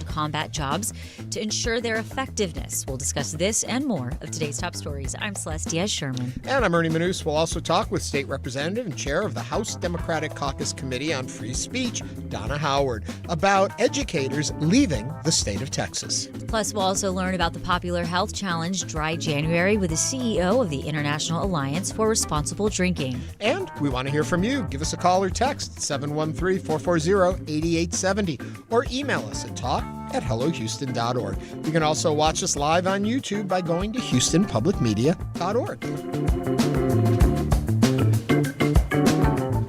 ground combat jobs to ensure their effectiveness. We'll discuss this and more of today's top stories. I'm Celeste Diaz-Sherman. And I'm Ernie Manous. We'll also talk with State Representative and Chair of the House Democratic Caucus Committee on Free Speech, Donna Howard, about educators leaving the state of Texas. Plus, we'll also learn about the popular health challenge Dry January with the CEO of the International Alliance for Responsible Drinking. And we want to hear from you. Give us a call or text 713-440-8870 or email us at talk@hellohouston.org. You can also watch us live on YouTube by going to houstonpublicmedia.org.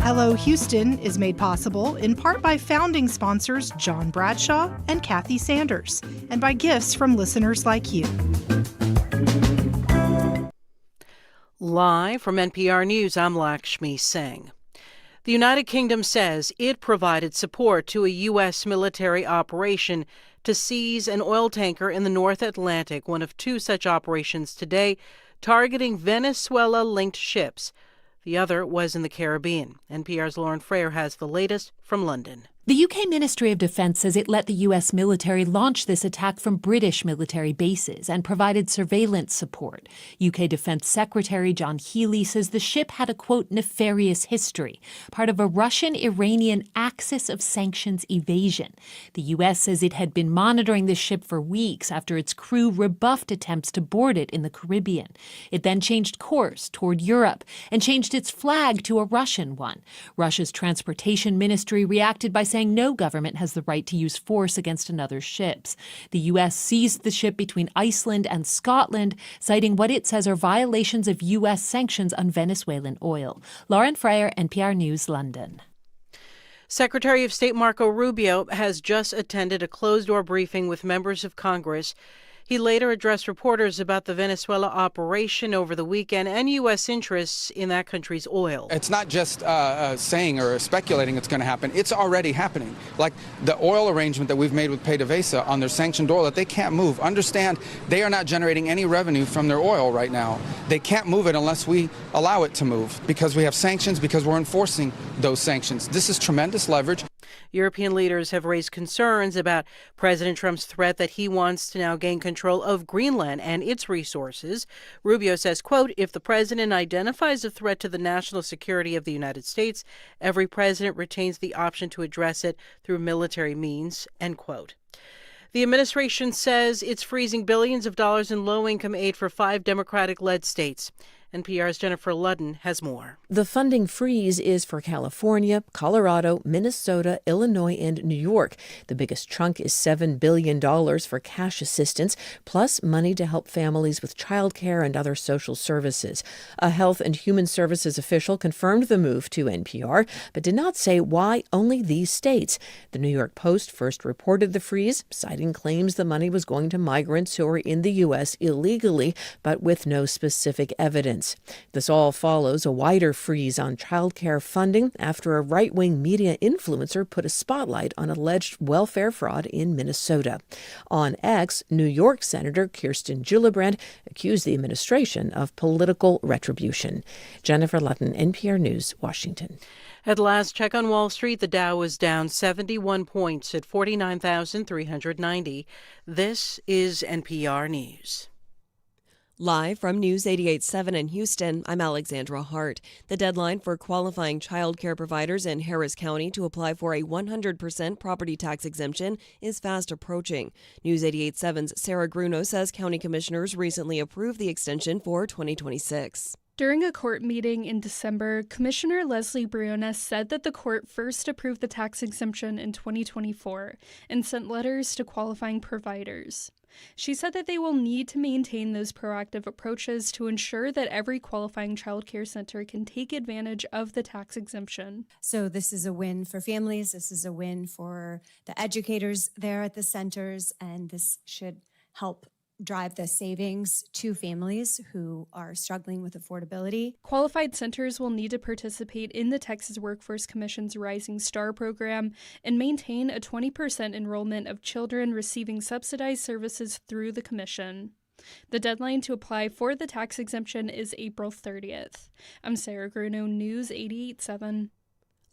Hello Houston is made possible in part by founding sponsors John Bradshaw and Kathy Sanders, and by gifts from listeners like you. Live from NPR News, I'm Lakshmi Singh. The United Kingdom says it provided support to a U.S. military operation to seize an oil tanker in the North Atlantic, one of two such operations today, targeting Venezuela-linked ships. The other was in the Caribbean. NPR's Lauren Frayer has the latest from London. The UK Ministry of Defence says it let the US military launch this attack from British military bases and provided surveillance support. UK Defence Secretary John Healey says the ship had a, quote, nefarious history, part of a Russian-Iranian axis of sanctions evasion. The US says it had been monitoring the ship for weeks after its crew rebuffed attempts to board it in the Caribbean. It then changed course toward Europe and changed its flag to a Russian one. Russia's transportation ministry reacted by saying no government has the right to use force against another's ships. The U.S. seized the ship between Iceland and Scotland, citing what it says are violations of U.S. sanctions on Venezuelan oil. Lauren Frayer, NPR News, London. Secretary of State Marco Rubio has just attended a closed-door briefing with members of Congress. He later addressed reporters about the Venezuela operation over the weekend and U.S. interests in that country's oil. It's not just saying or speculating it's going to happen. It's already happening. Like the oil arrangement that we've made with PDVSA on their sanctioned oil that they can't move. Understand, they are not generating any revenue from their oil right now. They can't move it unless we allow it to move because we have sanctions, because we're enforcing those sanctions. This is tremendous leverage. European leaders have raised concerns about President Trump's threat that he wants to now gain control of Greenland and its resources. Rubio says, quote, if the president identifies a threat to the national security of the United States, every president retains the option to address it through military means, end quote. The administration says it's freezing billions of dollars in low-income aid for 5 Democratic-led states. NPR's Jennifer Ludden has more. The funding freeze is for California, Colorado, Minnesota, Illinois, and New York. The biggest chunk is $7 billion for cash assistance, plus money to help families with childcare and other social services. A Health and Human Services official confirmed the move to NPR, but did not say why only these states. The New York Post first reported the freeze, citing claims the money was going to migrants who are in the U.S. illegally, but with no specific evidence. This all follows a wider freeze on childcare funding after a right-wing media influencer put a spotlight on alleged welfare fraud in Minnesota. On X, New York Senator Kirsten Gillibrand accused the administration of political retribution. Jennifer Ludden, NPR News, Washington. At last check on Wall Street, the Dow was down 71 points at 49,390. This is NPR News. Live from News 88.7 in Houston, I'm Alexandra Hart. The deadline for qualifying child care providers in Harris County to apply for a 100% property tax exemption is fast approaching. News 88.7's Sarah Gruno says county commissioners recently approved the extension for 2026. During a court meeting in December, Commissioner Leslie Briones said that the court first approved the tax exemption in 2024 and sent letters to qualifying providers. She said that they will need to maintain those proactive approaches to ensure that every qualifying child care center can take advantage of the tax exemption. So this is a win for families. This is a win for the educators there at the centers, and this should help drive the savings to families who are struggling with affordability. Qualified centers will need to participate in the Texas Workforce Commission's Rising Star program and maintain a 20% enrollment of children receiving subsidized services through the commission. The deadline to apply for the tax exemption is April 30th. I'm Sarah Gruno, News 88.7.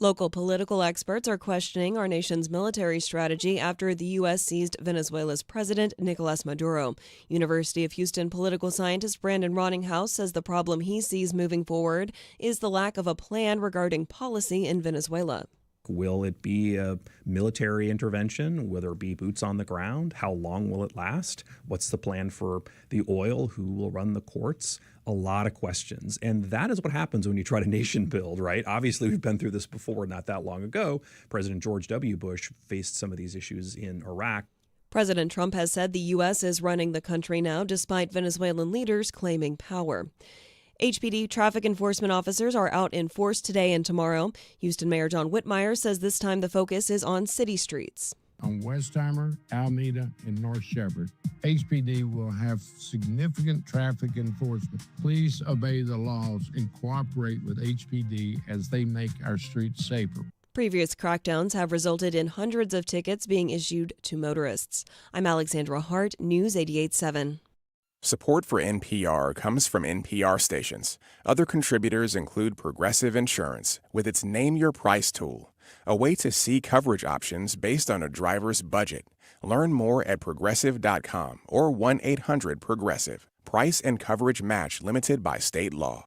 Local political experts are questioning our nation's military strategy after the U.S. seized Venezuela's president, Nicolas Maduro. University of Houston political scientist Brandon Roninghouse says the problem he sees moving forward is the lack of a plan regarding policy in Venezuela. Will it be a military intervention? Will there be boots on the ground? How long will it last? What's the plan for the oil? Who will run the courts? A lot of questions. And that is what happens when you try to nation build, right? Obviously, we've been through this before not that long ago. President George W. Bush faced some of these issues in Iraq. President Trump has said the U.S. is running the country now, despite Venezuelan leaders claiming power. HPD traffic enforcement officers are out in force today and tomorrow. Houston Mayor John Whitmire says this time the focus is on city streets. On Westheimer, Alameda, and North Shepherd, HPD will have significant traffic enforcement. Please obey the laws and cooperate with HPD as they make our streets safer. Previous crackdowns have resulted in hundreds of tickets being issued to motorists. I'm Alexandra Hart, News 88.7. Support for NPR comes from NPR stations. Other contributors include Progressive Insurance with its Name Your Price tool, a way to see coverage options based on a driver's budget. Learn more at progressive.com or 1-800-PROGRESSIVE. Price and coverage match limited by state law.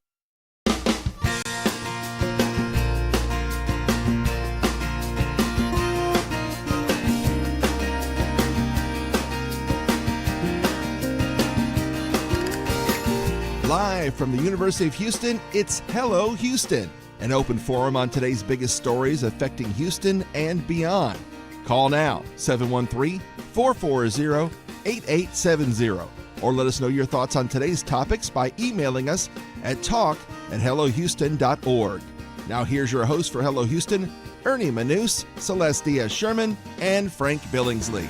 Live from the University of Houston, it's Hello Houston, an open forum on today's biggest stories affecting Houston and beyond. Call now, 713-440-8870, or let us know your thoughts on today's topics by emailing us at talk@hellohouston.org. Now here's your host for Hello Houston, Ernie Manous, Celeste Diaz-Sherman, and Frank Billingsley.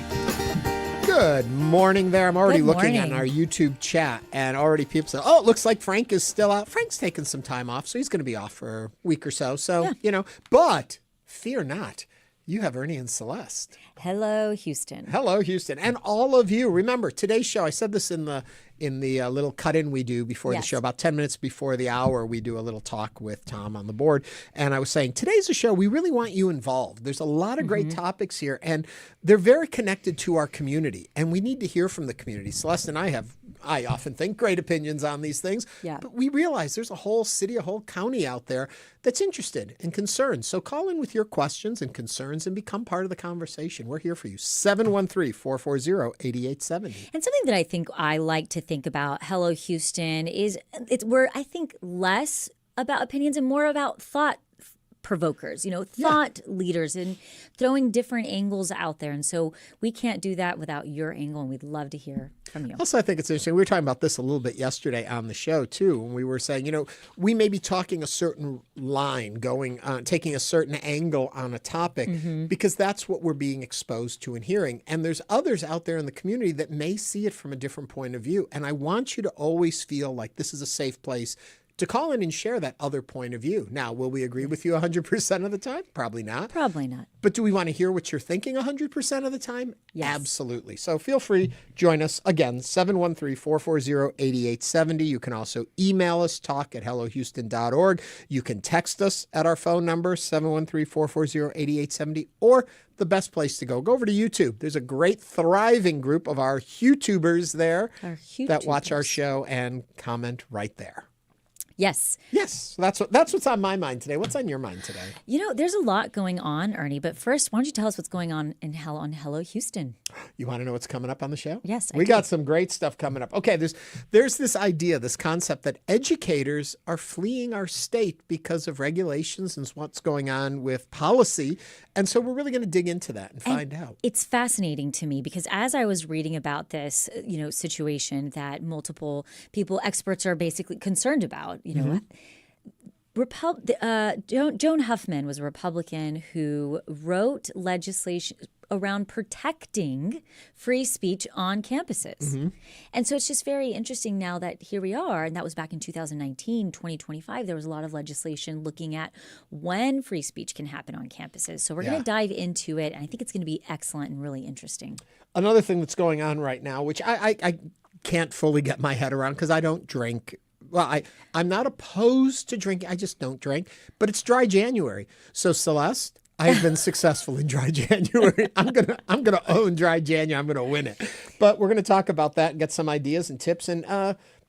Good morning there. I'm already looking at our YouTube chat, and already people say, oh, it looks like Frank is still out. Frank's taking some time off, so he's going to be off for a week or so. So, but fear not. You have Ernie and Celeste. Hello, Houston. Hello, Houston. And all of you, remember, today's show, I said this in the little cut-in we do before the show, about 10 minutes before the hour, we do a little talk with Tom on the board. And I was saying, today's a show, we really want you involved. There's a lot of great topics here, and they're very connected to our community. And we need to hear from the community. Celeste and I often think, great opinions on these things. Yeah. But we realize there's a whole city, a whole county out there that's interested and concerned. So call in with your questions and concerns and become part of the conversation. We're here for you. 713-440-8870. And something that I think I like to think about Hello Houston is we're, I think, less about opinions and more about thought provokers, thought leaders, and throwing different angles out there. And so we can't do that without your angle, and we'd love to hear from you. Also, I think it's interesting. We were talking about this a little bit yesterday on the show, too, when we were saying, we may be talking a certain line, taking a certain angle on a topic, because that's what we're being exposed to and hearing. And there's others out there in the community that may see it from a different point of view. And I want you to always feel like this is a safe place to call in and share that other point of view. Now, will we agree with you 100% of the time? Probably not. Probably not. But do we want to hear what you're thinking 100% of the time? Yes. Absolutely. So feel free, join us. Again, 713-440-8870. You can also email us, talk@hellohouston.org. You can text us at our phone number, 713-440-8870, or the best place to go over to YouTube. There's a great, thriving group of our YouTubers there that watch our show and comment right there. Yes. Yes. That's what's on my mind today. What's on your mind today? There's a lot going on, Ernie. But first, why don't you tell us what's going on on Hello Houston? You want to know what's coming up on the show? Yes, I do. We do. got some great stuff coming up. Okay, there's this idea, this concept that educators are fleeing our state because of regulations and what's going on with policy. And so we're really going to dig into that and find out. It's fascinating to me because as I was reading about this, situation that multiple experts are basically concerned about, Joan Huffman was a Republican who wrote legislation around protecting free speech on campuses. And so it's just very interesting now that here we are, and that was back in 2019, 2025, there was a lot of legislation looking at when free speech can happen on campuses. So we're going to dive into it, and I think it's going to be excellent and really interesting. Another thing that's going on right now, which I can't fully get my head around because I don't drink Well, I'm not opposed to drinking. I just don't drink. But it's dry January. So, Celeste, I've been successful in dry January. I'm gonna own dry January. I'm gonna win it. But we're gonna talk about that and get some ideas and tips and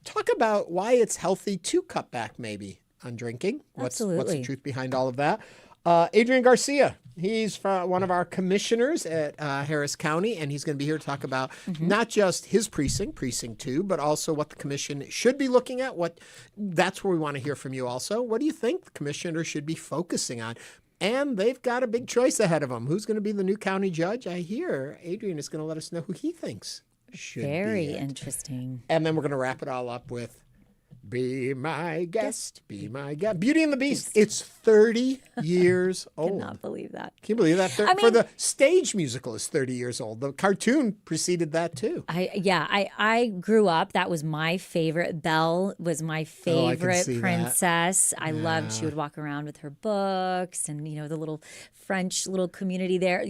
talk about why it's healthy to cut back maybe on drinking. What's the truth behind all of that? Adrian Garcia, he's one of our commissioners at Harris County, and he's going to be here to talk about not just his precinct, Precinct 2, but also what the commission should be looking at. That's where we want to hear from you also. What do you think the commissioner should be focusing on? And they've got a big choice ahead of them. Who's going to be the new county judge? I hear Adrian is going to let us know who he thinks should be Very interesting. And then we're going to wrap it all up with Be My Guest, Be My Guest. Beauty and the Beast. It's 30 years old. Cannot believe that. Can you believe that? For the stage musical is 30 years old. The cartoon preceded that too. I grew up. That was my favorite. Belle was my favorite princess. I loved. She would walk around with her books and the little French community there.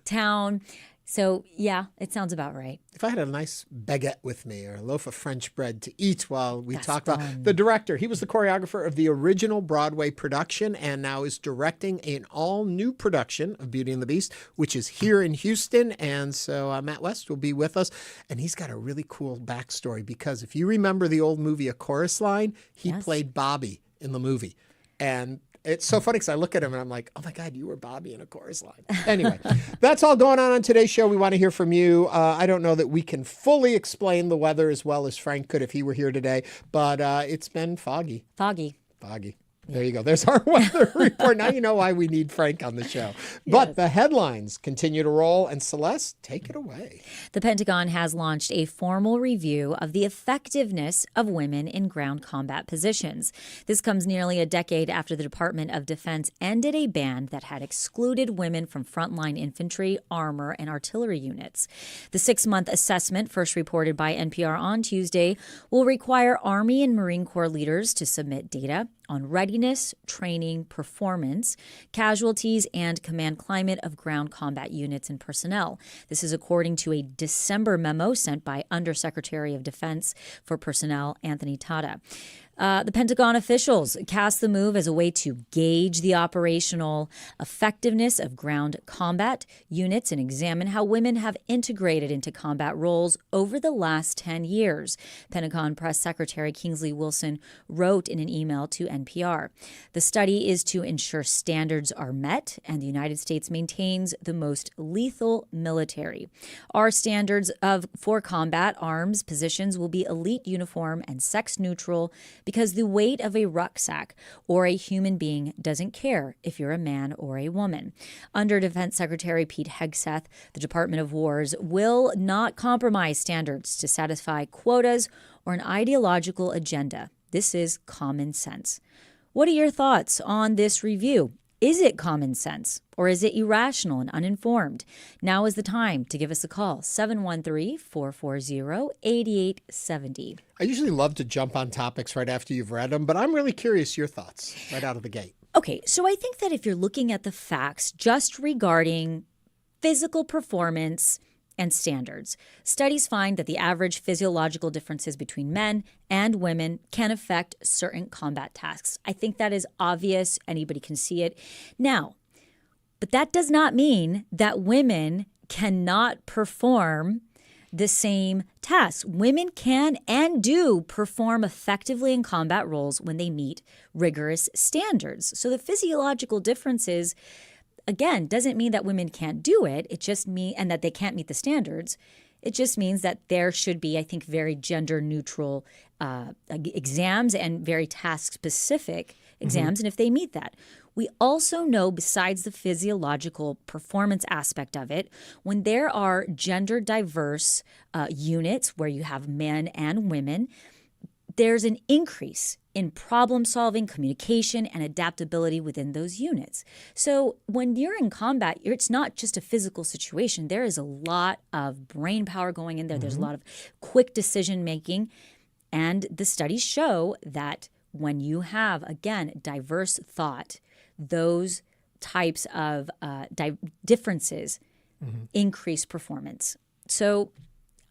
Town. So, yeah, it sounds about right. If I had a nice baguette with me or a loaf of French bread to eat while we talk about the director, he was the choreographer of the original Broadway production and now is directing an all-new production of Beauty and the Beast, which is here in Houston. And so Matt West will be with us. And he's got a really cool backstory because if you remember the old movie A Chorus Line, he played Bobby in the movie. And it's so funny because I look at him and I'm like, oh my God, you were Bobby in A Chorus Line. Anyway, that's all going on today's show. We want to hear from you. I don't know that we can fully explain the weather as well as Frank could if he were here today, but it's been foggy. Foggy. There you go. There's our weather report. Now you know why we need Frank on the show. But the headlines continue to roll. And Celeste, take it away. The Pentagon has launched a formal review of the effectiveness of women in ground combat positions. This comes nearly a decade after the Department of Defense ended a ban that had excluded women from frontline infantry, armor, and artillery units. The 6-month assessment, first reported by NPR on Tuesday, will require Army and Marine Corps leaders to submit data on readiness, training, performance, casualties, and command climate of ground combat units and personnel. This is according to a December memo sent by Undersecretary of Defense for Personnel Anthony Tata. The Pentagon officials cast the move as a way to gauge the operational effectiveness of ground combat units and examine how women have integrated into combat roles over the last 10 years. Pentagon Press Secretary Kingsley Wilson wrote in an email to NPR. The study is to ensure standards are met and the United States maintains the most lethal military. Our standards for combat arms positions will be elite uniform and sex neutral because the weight of a rucksack or a human being doesn't care if you're a man or a woman. Under Defense Secretary Pete Hegseth, the Department of Wars will not compromise standards to satisfy quotas or an ideological agenda. This is common sense. What are your thoughts on this review? Is it common sense or is it irrational and uninformed? Now is the time to give us a call, 713-440-8870. I usually love to jump on topics right after you've read them, but I'm really curious your thoughts right out of the gate. Okay, so I think that if you're looking at the facts just regarding physical performance and standards, studies find that the average physiological differences between men and women can affect certain combat tasks. I think that is obvious. Anybody can see it. Now, but that does not mean that women cannot perform the same tasks. Women can and do perform effectively in combat roles when they meet rigorous standards. So the physiological differences, again, doesn't mean that women can't do it. It just means, and that they can't meet the standards. It just means that there should be, I think, very gender neutral exams and very task specific exams. And if they meet that, we also know, besides the physiological performance aspect of it, when there are gender diverse units where you have men and women, there's an increase in problem solving, communication, and adaptability within those units. So when you're in combat, it's not just a physical situation. There is a lot of brain power going in there. There's a lot of quick decision making. And the studies show that when you have, again, diverse thought, those types of differences increase performance. So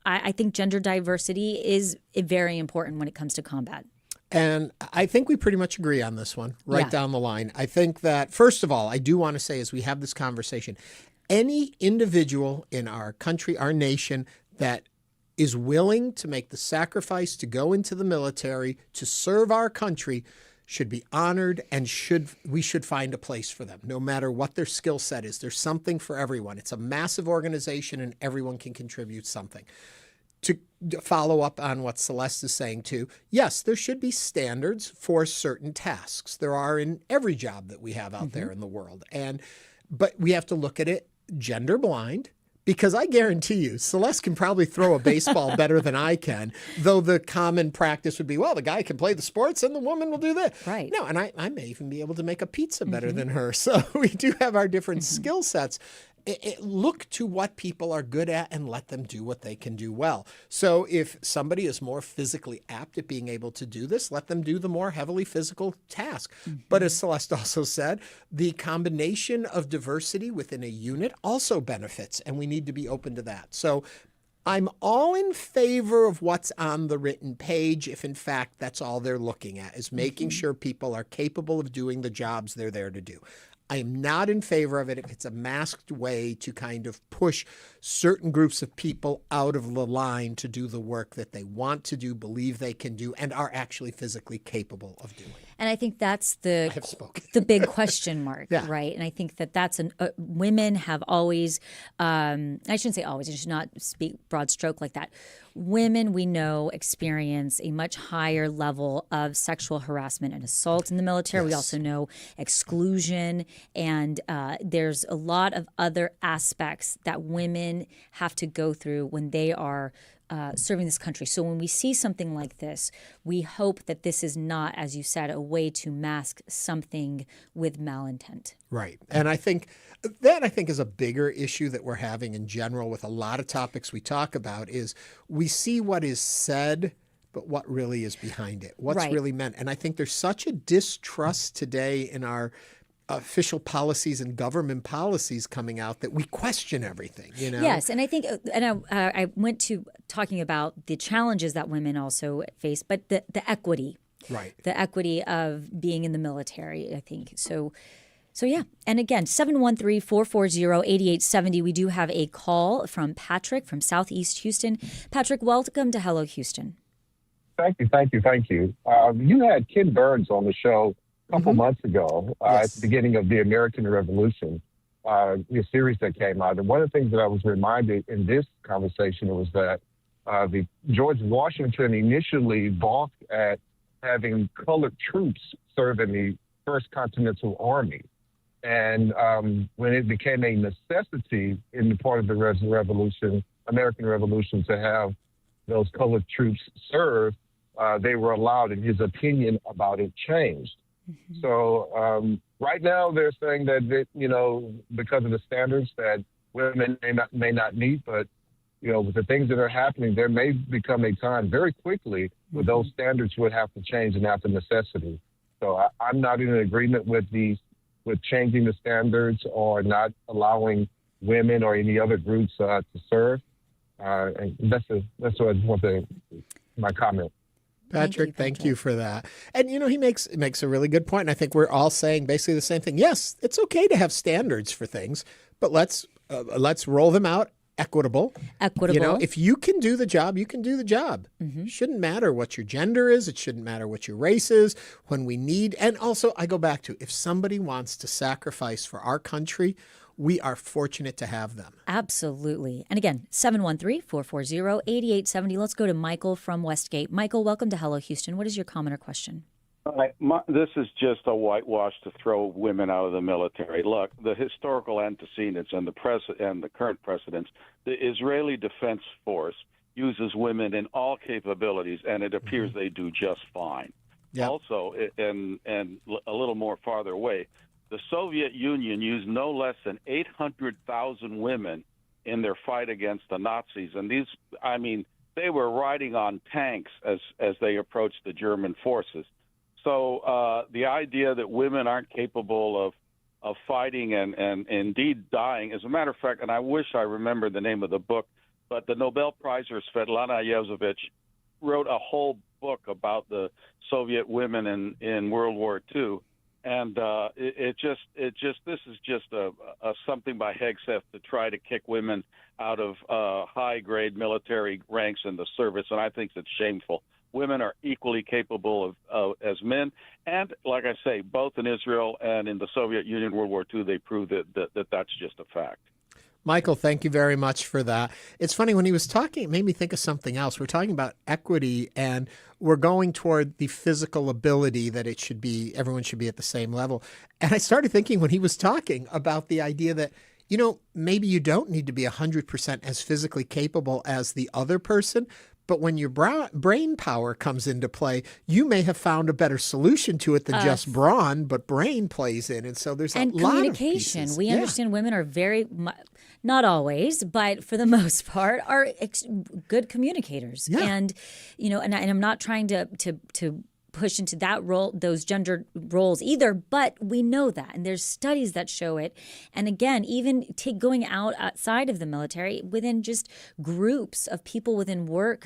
I think gender diversity is very important when it comes to combat. And I think we pretty much agree on this one right down the line. I think that, first of all, I do want to say as we have this conversation, any individual in our country, our nation, that is willing to make the sacrifice to go into the military to serve our country should be honored, and we should find a place for them, no matter what their skill set is. There's something for everyone. It's a massive organization, and everyone can contribute something. To follow up on what Celeste is saying too, yes, there should be standards for certain tasks. There are in every job that we have out there in the world. But we have to look at it gender blind, because I guarantee you, Celeste can probably throw a baseball better than I can, though the common practice would be, well, the guy can play the sports and the woman will do this. Right. No, and I may even be able to make a pizza better than her. So we do have our different skill sets. Look to what people are good at and let them do what they can do well. So if somebody is more physically apt at being able to do this, let them do the more heavily physical task. But as Celeste also said, the combination of diversity within a unit also benefits, and we need to be open to that. So I'm all in favor of what's on the written page if, in fact, that's all they're looking at, is making sure people are capable of doing the jobs they're there to do. I am not in favor of it if it's a masked way to kind of push certain groups of people out of the line to do the work that they want to do, believe they can do, and are actually physically capable of doing. And I think that's the big question mark, right? And I think that's women have always, I shouldn't say always, I should not speak broad stroke like that. Women, we know, experience a much higher level of sexual harassment and assault in the military. We also know exclusion, and there's a lot of other aspects that women have to go through when they are serving this country. So when we see something like this, we hope that this is not, as you said, a way to mask something with malintent. Right. And I think that is a bigger issue that we're having in general with a lot of topics we talk about is we see what is said, but what really is behind it, what's really meant. And I think there's such a distrust today in our official policies and government policies coming out that we question everything, you know? Yes, and I think, and I went to talking about the challenges that women also face, but the equity. Right. The equity of being in the military, I think. So yeah. And again, 713-440-8870. We do have a call from Patrick from Southeast Houston. Patrick, welcome to Hello Houston. Thank you. You had Ken Burns on the show a couple months ago at the beginning of the American Revolution, the series that came out. And one of the things that I was reminded in this conversation was that the George Washington initially balked at having colored troops serve in the First Continental Army. And when it became a necessity in the part of the Revolution, American Revolution, to have those colored troops serve, they were allowed, and his opinion about it changed. So right now they're saying that, because of the standards that women may not meet, but, with the things that are happening, there may become a time very quickly where those standards would have to change and out of necessity. So I'm not in agreement with changing the standards or not allowing women or any other groups to serve. And that's what I just want my comment. Patrick, thank you for that. And, he makes a really good point. And I think we're all saying basically the same thing. Yes, it's okay to have standards for things, but let's roll them out equitable. If you can do the job, you can do the job. It shouldn't matter what your gender is. It shouldn't matter what your race is. When we need, and also I go back to, if somebody wants to sacrifice for our country, we are fortunate to have them. Absolutely. And again, 713-440-8870. Let's go to Michael from Westgate. Michael, welcome to Hello Houston. What is your comment or question? This is just a whitewash to throw women out of the military. Look, the historical antecedents and the current precedents, the Israeli Defense Force uses women in all capabilities, and it appears they do just fine. Yep. Also, and a little more farther away, the Soviet Union used no less than 800,000 women in their fight against the Nazis. And they were riding on tanks as they approached the German forces. So the idea that women aren't capable of fighting and indeed dying, as a matter of fact, and I wish I remembered the name of the book, but the Nobel Prizer Svetlana Yezovich wrote a whole book about the Soviet women in World War II. And this is just a something by Hegseth to try to kick women out of high-grade military ranks in the service, and I think it's shameful. Women are equally capable of as men, and like I say, both in Israel and in the Soviet Union, World War II, they proved that's just a fact. Michael, thank you very much for that. It's funny, when he was talking, it made me think of something else. We're talking about equity, and we're going toward the physical ability that everyone should be at the same level. And I started thinking when he was talking about the idea that, maybe you don't need to be 100% as physically capable as the other person. But when your brain power comes into play, you may have found a better solution to it than just brawn, but brain plays in. And so there's a lot of communication. We understand women are very, not always, but for the most part, are good communicators. Yeah. And, and I'm not trying to push into that role, those gender roles either, but we know that, and there's studies that show it. And again, even going outside of the military, within just groups of people within work,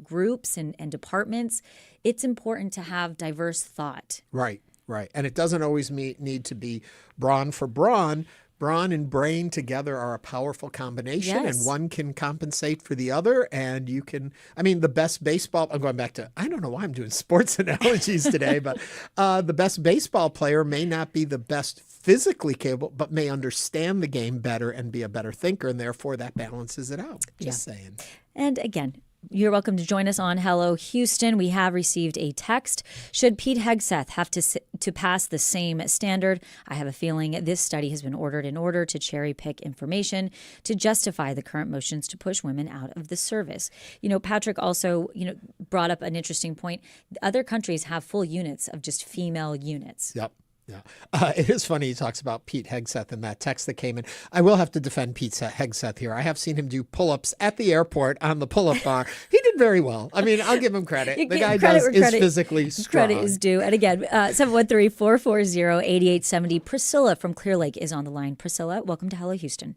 groups and departments, it's important to have diverse thought. Right. And it doesn't always need to be brawn for brawn. Brawn and brain together are a powerful combination, yes. And one can compensate for the other. And you can, the best baseball, I'm going back to, I don't know why I'm doing sports analogies today, but the best baseball player may not be the best physically capable, but may understand the game better and be a better thinker. And therefore that balances it out. Just saying. And again, you're welcome to join us on Hello Houston. We have received a text. Should Pete Hegseth have to pass the same standard? I have a feeling this study has been ordered in order to cherry pick information to justify the current motions to push women out of the service. Patrick also, brought up an interesting point. Other countries have full units of just female units. Yep. Yeah. It is funny he talks about Pete Hegseth in that text that came in. I will have to defend Pete Hegseth here. I have seen him do pull-ups at the airport on the pull-up bar. He did very well. I'll give him credit. The guy is physically strong. Credit is due. And again, 713-440-8870. Priscilla from Clear Lake is on the line. Priscilla, welcome to Hello Houston.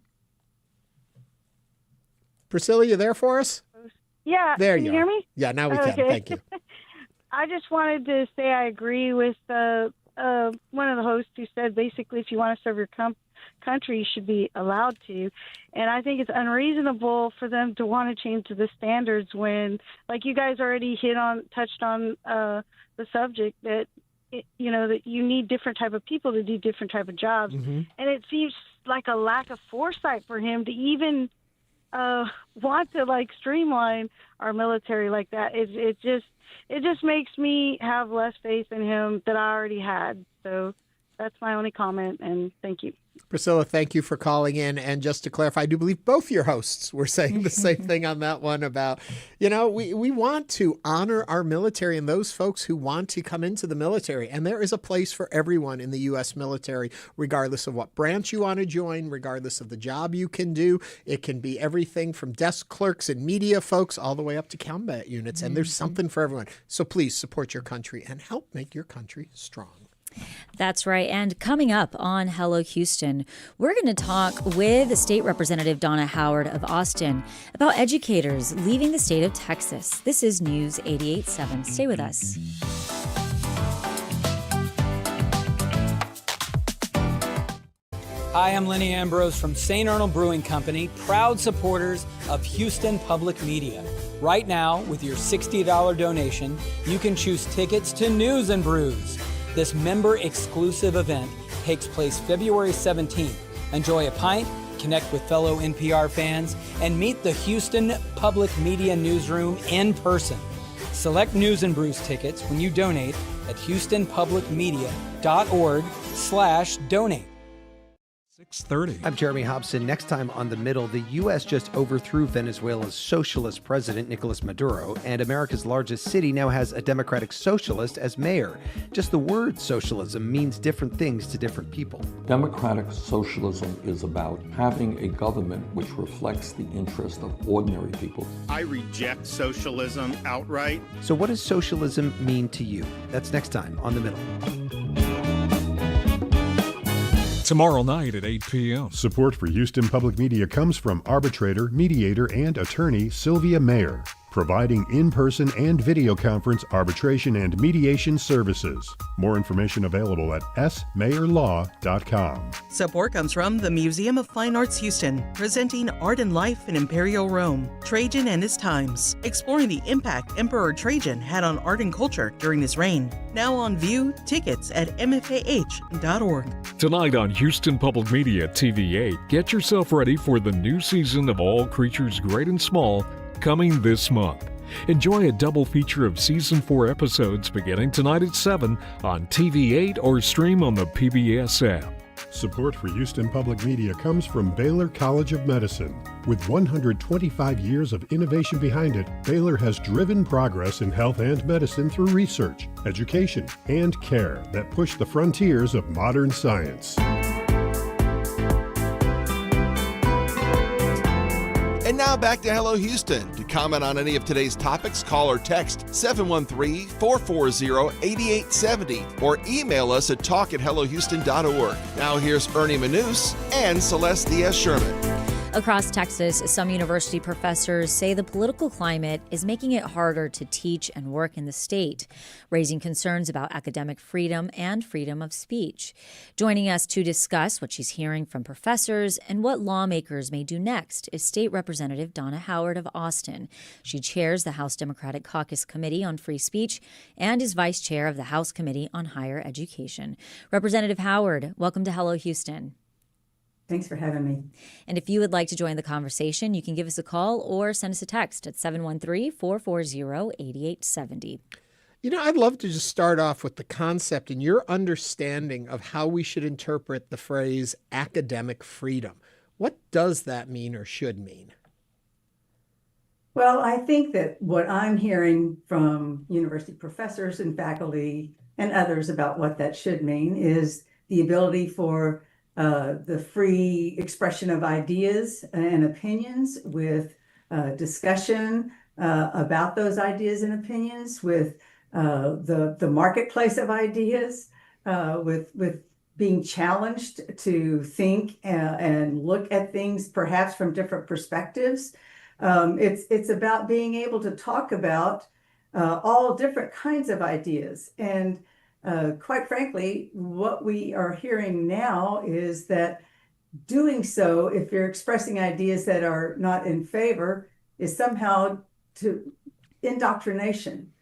Priscilla, you there for us? Yeah. There can you hear me? Yeah, now we can. Thank you. I just wanted to say I agree with one of the hosts who said basically if you want to serve your country, you should be allowed to. And I think it's unreasonable for them to want to change the standards when, like you guys already touched on the subject that, that you need different type of people to do different type of jobs. Mm-hmm. And it seems like a lack of foresight for him to even want to streamline our military like that. It just makes me have less faith in him that I already had. So that's my only comment, and thank you. Priscilla, thank you for calling in. And just to clarify, I do believe both your hosts were saying the same thing on that one about, we want to honor our military and those folks who want to come into the military. And there is a place for everyone in the U.S. military, regardless of what branch you want to join, regardless of the job you can do. It can be everything from desk clerks and media folks all the way up to combat units. And there's something for everyone. So please support your country and help make your country strong. That's right. And coming up on Hello Houston, we're going to talk with State Representative Donna Howard of Austin about educators leaving the state of Texas. This is News 88.7. Stay with us. Hi, I'm Lenny Ambrose from St. Arnold Brewing Company, proud supporters of Houston Public Media. Right now, with your $60 donation, you can choose tickets to News and Brews. This member-exclusive event takes place February 17th. Enjoy a pint, connect with fellow NPR fans, and meet the Houston Public Media Newsroom in person. Select News and Brews tickets when you donate at houstonpublicmedia.org/donate. 6:30. I'm Jeremy Hobson. Next time on The Middle, the U.S. just overthrew Venezuela's socialist president, Nicolas Maduro, and America's largest city now has a Democratic socialist as mayor. Just the word socialism means different things to different people. Democratic socialism is about having a government which reflects the interest of ordinary people. I reject socialism outright. So what does socialism mean to you? That's next time on The Middle. Tomorrow night at 8 p.m. Support for Houston Public Media comes from arbitrator, mediator, and attorney Sylvia Mayer. providing in-person and video conference arbitration and mediation services. More information available at smayorlaw.com. Support comes from the Museum of Fine Arts Houston, presenting Art and Life in Imperial Rome, Trajan and His Times, exploring the impact Emperor Trajan had on art and culture during his reign. Now on view, tickets at mfah.org. Tonight on Houston Public Media TV8, get yourself ready for the new season of All Creatures Great and Small, coming this month. Enjoy a double feature of Season 4 episodes beginning tonight at 7 on TV8 or stream on the PBS app. Support for Houston Public Media comes from Baylor College of Medicine. With 125 years of innovation behind it, Baylor has driven progress in health and medicine through research, education, and care that push the frontiers of modern science. And now back to Hello Houston. To comment on any of today's topics, call or text 713-440-8870 or email us at talk@hellohouston.org. Now here's Ernie Manous and Celeste Diaz-Sherman. Across Texas, some university professors say the political climate is making it harder to teach and work in the state, raising concerns about academic freedom and freedom of speech. Joining us to discuss what she's hearing from professors and what lawmakers may do next is State Representative Donna Howard of Austin. She chairs the House Democratic Caucus Committee on Free Speech and is vice chair of the House Committee on Higher Education. Representative Howard, welcome to Hello Houston. Thanks for having me. And if you would like to join the conversation, you can give us a call or send us a text at 713-440-8870. You know, I'd love to just start off with the concept and your understanding of how we should interpret the phrase academic freedom. What does that mean or should mean? Well, I think that what I'm hearing from university professors and faculty and others about what that should mean is the ability for the free expression of ideas and opinions with discussion about those ideas and opinions, with the marketplace of ideas, with being challenged to think and look at things perhaps from different perspectives. It's about being able to talk about all different kinds of ideas. And quite frankly, what we are hearing now is that doing so, if you're expressing ideas that are not in favor, is somehow to indoctrination,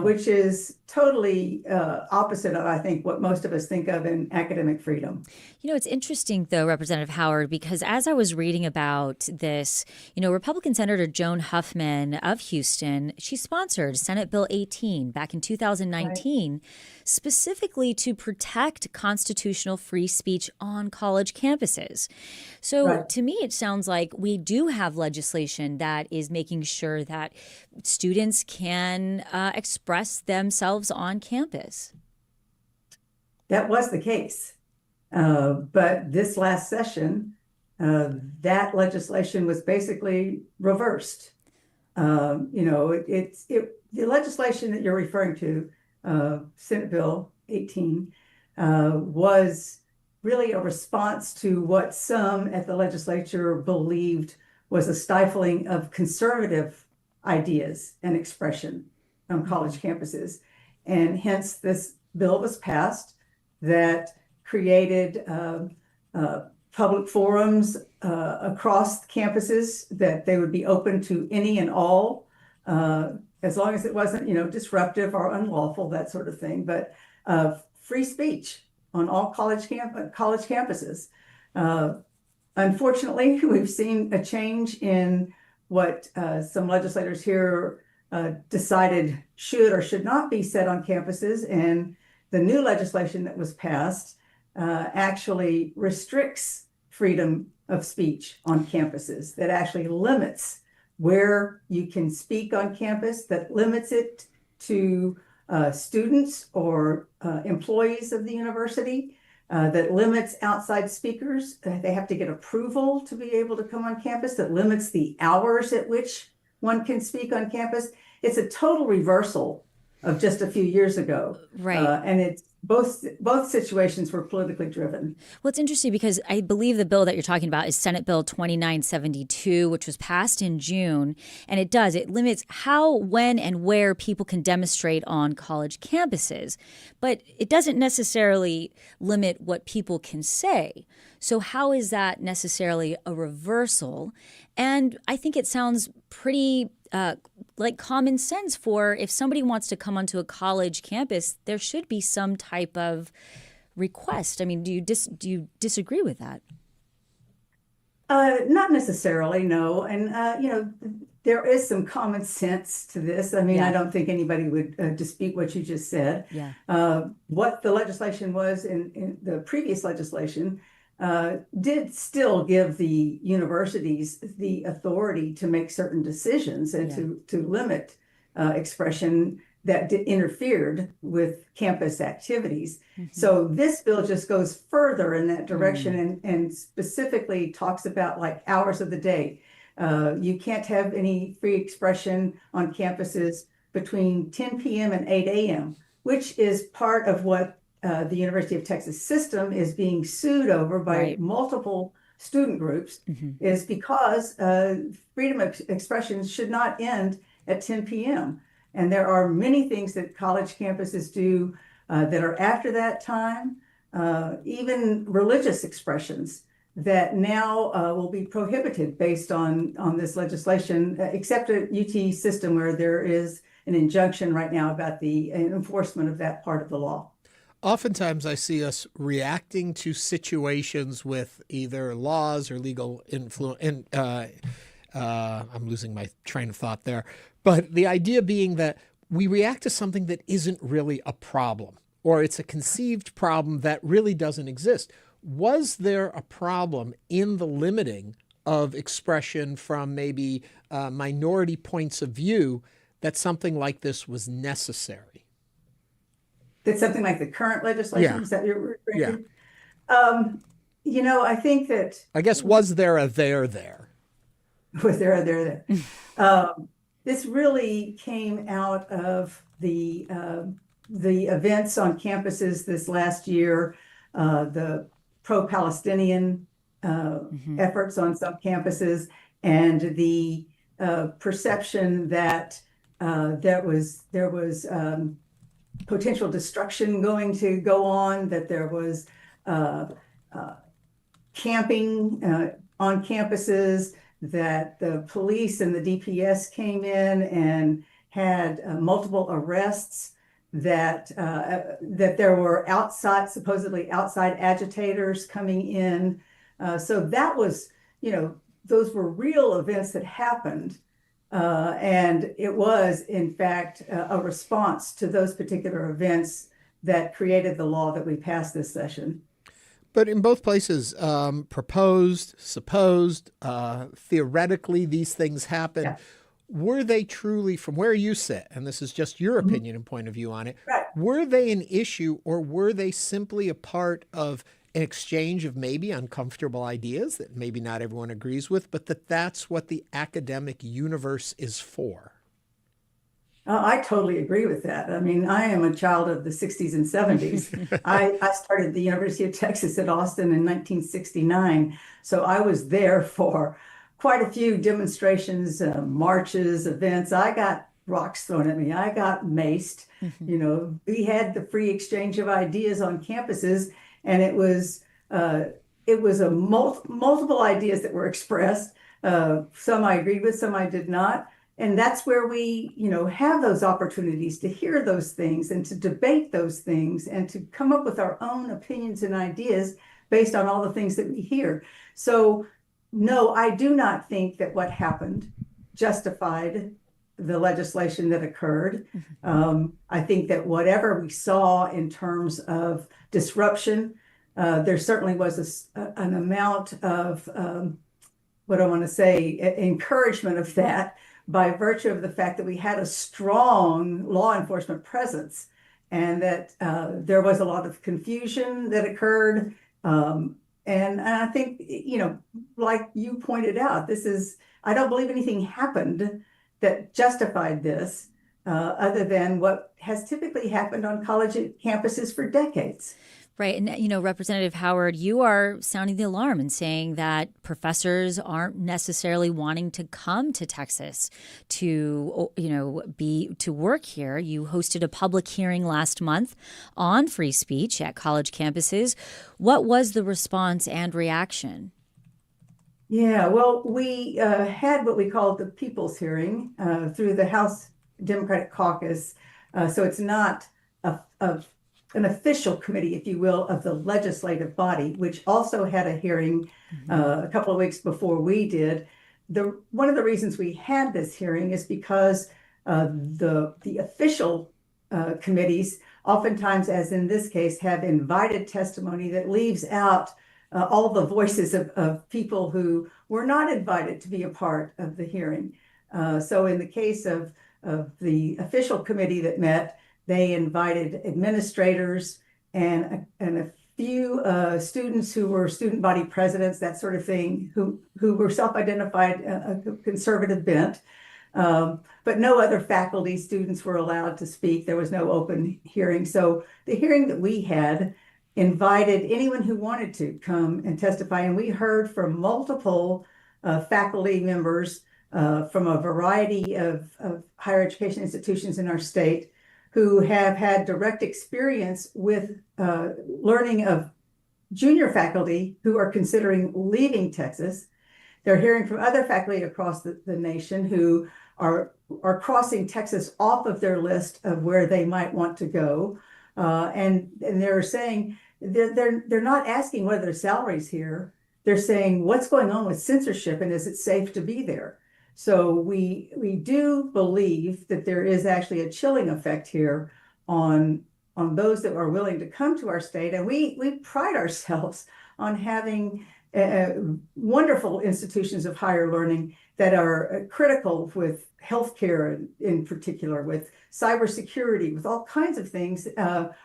which is totally opposite of, I think, what most of us think of in academic freedom. You know, it's interesting, though, Representative Howard, because as I was reading about this, Republican Senator Joan Huffman of Houston, she sponsored Senate Bill 18 back in 2019, specifically to protect constitutional free speech on college campuses. So to me, it sounds like we do have legislation that is making sure that students can express themselves on campus. That was the case. But this last session, that legislation was basically reversed. The legislation that you're referring to, Senate Bill 18, was really a response to what some at the legislature believed was a stifling of conservative ideas and expression on college campuses. And hence this bill was passed that created public forums across campuses, that they would be open to any and all, as long as it wasn't, disruptive or unlawful, that sort of thing. But free speech on all college campuses. Unfortunately, we've seen a change in what some legislators here decided should or should not be said on campuses, and the new legislation that was passed actually restricts freedom of speech on campuses, that actually limits where you can speak on campus, that limits it to students or employees of the university, that limits outside speakers. They have to get approval to be able to come on campus, that limits the hours at which one can speak on campus. It's a total reversal of just a few years ago. Right. And it's both situations were politically driven. Well, it's interesting because I believe the bill that you're talking about is Senate Bill 2972, which was passed in June. And it limits how, when, and where people can demonstrate on college campuses. But it doesn't necessarily limit what people can say. So how is that necessarily a reversal? And I think it sounds pretty like common sense for if somebody wants to come onto a college campus, there should be some type of request. I mean, do you disagree with that? Not necessarily, no. And, there is some common sense to this. I mean, I don't think anybody would dispute what you just said. Yeah. What the legislation was in the previous legislation did still give the universities the authority to make certain decisions and to limit expression that interfered with campus activities. So this bill just goes further in that direction and specifically talks about like hours of the day. You can't have any free expression on campuses between 10 p.m. and 8 a.m., which is part of what the University of Texas system is being sued over by multiple student groups, is because freedom of expression should not end at 10 p.m. And there are many things that college campuses do that are after that time, even religious expressions that now will be prohibited based on this legislation, except at UT system where there is an injunction right now about the enforcement of that part of the law. Oftentimes I see us reacting to situations with either laws or legal influence. And I'm losing my train of thought there. But the idea being that we react to something that isn't really a problem, or it's a conceived problem that really doesn't exist. Was there a problem in the limiting of expression from maybe minority points of view that something like this was necessary? That something like the current legislation, is that you're referring to? I think that... I guess, was there a there? Was there a there? This really came out of the events on campuses this last year, the pro-Palestinian efforts on some campuses, and the perception that there was potential destruction going to go on, that there was camping on campuses, that the police and the DPS came in and had multiple arrests, that there were supposedly outside agitators coming in. So that was, those were real events that happened. And it was, in fact, a response to those particular events that created the law that we passed this session. But in both places, proposed, supposed, theoretically, these things happen. Yeah. Were they truly, from where you sit, and this is just your opinion and point of view on it, were they an issue, or were they simply a part of an exchange of maybe uncomfortable ideas that maybe not everyone agrees with, but that's what the academic universe is for? I totally agree with that. I mean, I am a child of the 60s and 70s. I started the University of Texas at Austin in 1969. So I was there for quite a few demonstrations, marches, events. I got rocks thrown at me. I got maced. We had the free exchange of ideas on campuses, and it was multiple ideas that were expressed. Some I agreed with, some I did not. And that's where we, have those opportunities to hear those things and to debate those things and to come up with our own opinions and ideas based on all the things that we hear. So, no, I do not think that what happened justified the legislation that occurred. I think that whatever we saw in terms of disruption, there certainly was an amount of, encouragement of that, by virtue of the fact that we had a strong law enforcement presence, and that there was a lot of confusion that occurred. And I think, like you pointed out, I don't believe anything happened that justified this. other than what has typically happened on college campuses for decades. Right. And, Representative Howard, you are sounding the alarm and saying that professors aren't necessarily wanting to come to Texas to, to work here. You hosted a public hearing last month on free speech at college campuses. What was the response and reaction? Yeah, well, we had what we called the People's Hearing through the House Democratic Caucus. So it's not an official committee, if you will, of the legislative body, which also had a hearing a couple of weeks before we did. One of the reasons we had this hearing is because the official committees, oftentimes, as in this case, have invited testimony that leaves out all the voices of people who were not invited to be a part of the hearing. So in the case of the official committee that met, they invited administrators and a few students who were student body presidents, that sort of thing, who were self-identified a conservative bent. But no other faculty students were allowed to speak. There was no open hearing. So the hearing that we had invited anyone who wanted to come and testify. And we heard from multiple faculty members from a variety of higher education institutions in our state who have had direct experience with learning of junior faculty who are considering leaving Texas. They're hearing from other faculty across the nation who are crossing Texas off of their list of where they might want to go. And they're saying they're not asking what are their salaries here. They're saying what's going on with censorship and is it safe to be there? So we do believe that there is actually a chilling effect here on those that are willing to come to our state. And we pride ourselves on having wonderful institutions of higher learning that are critical with healthcare in particular, with cybersecurity, with all kinds of things.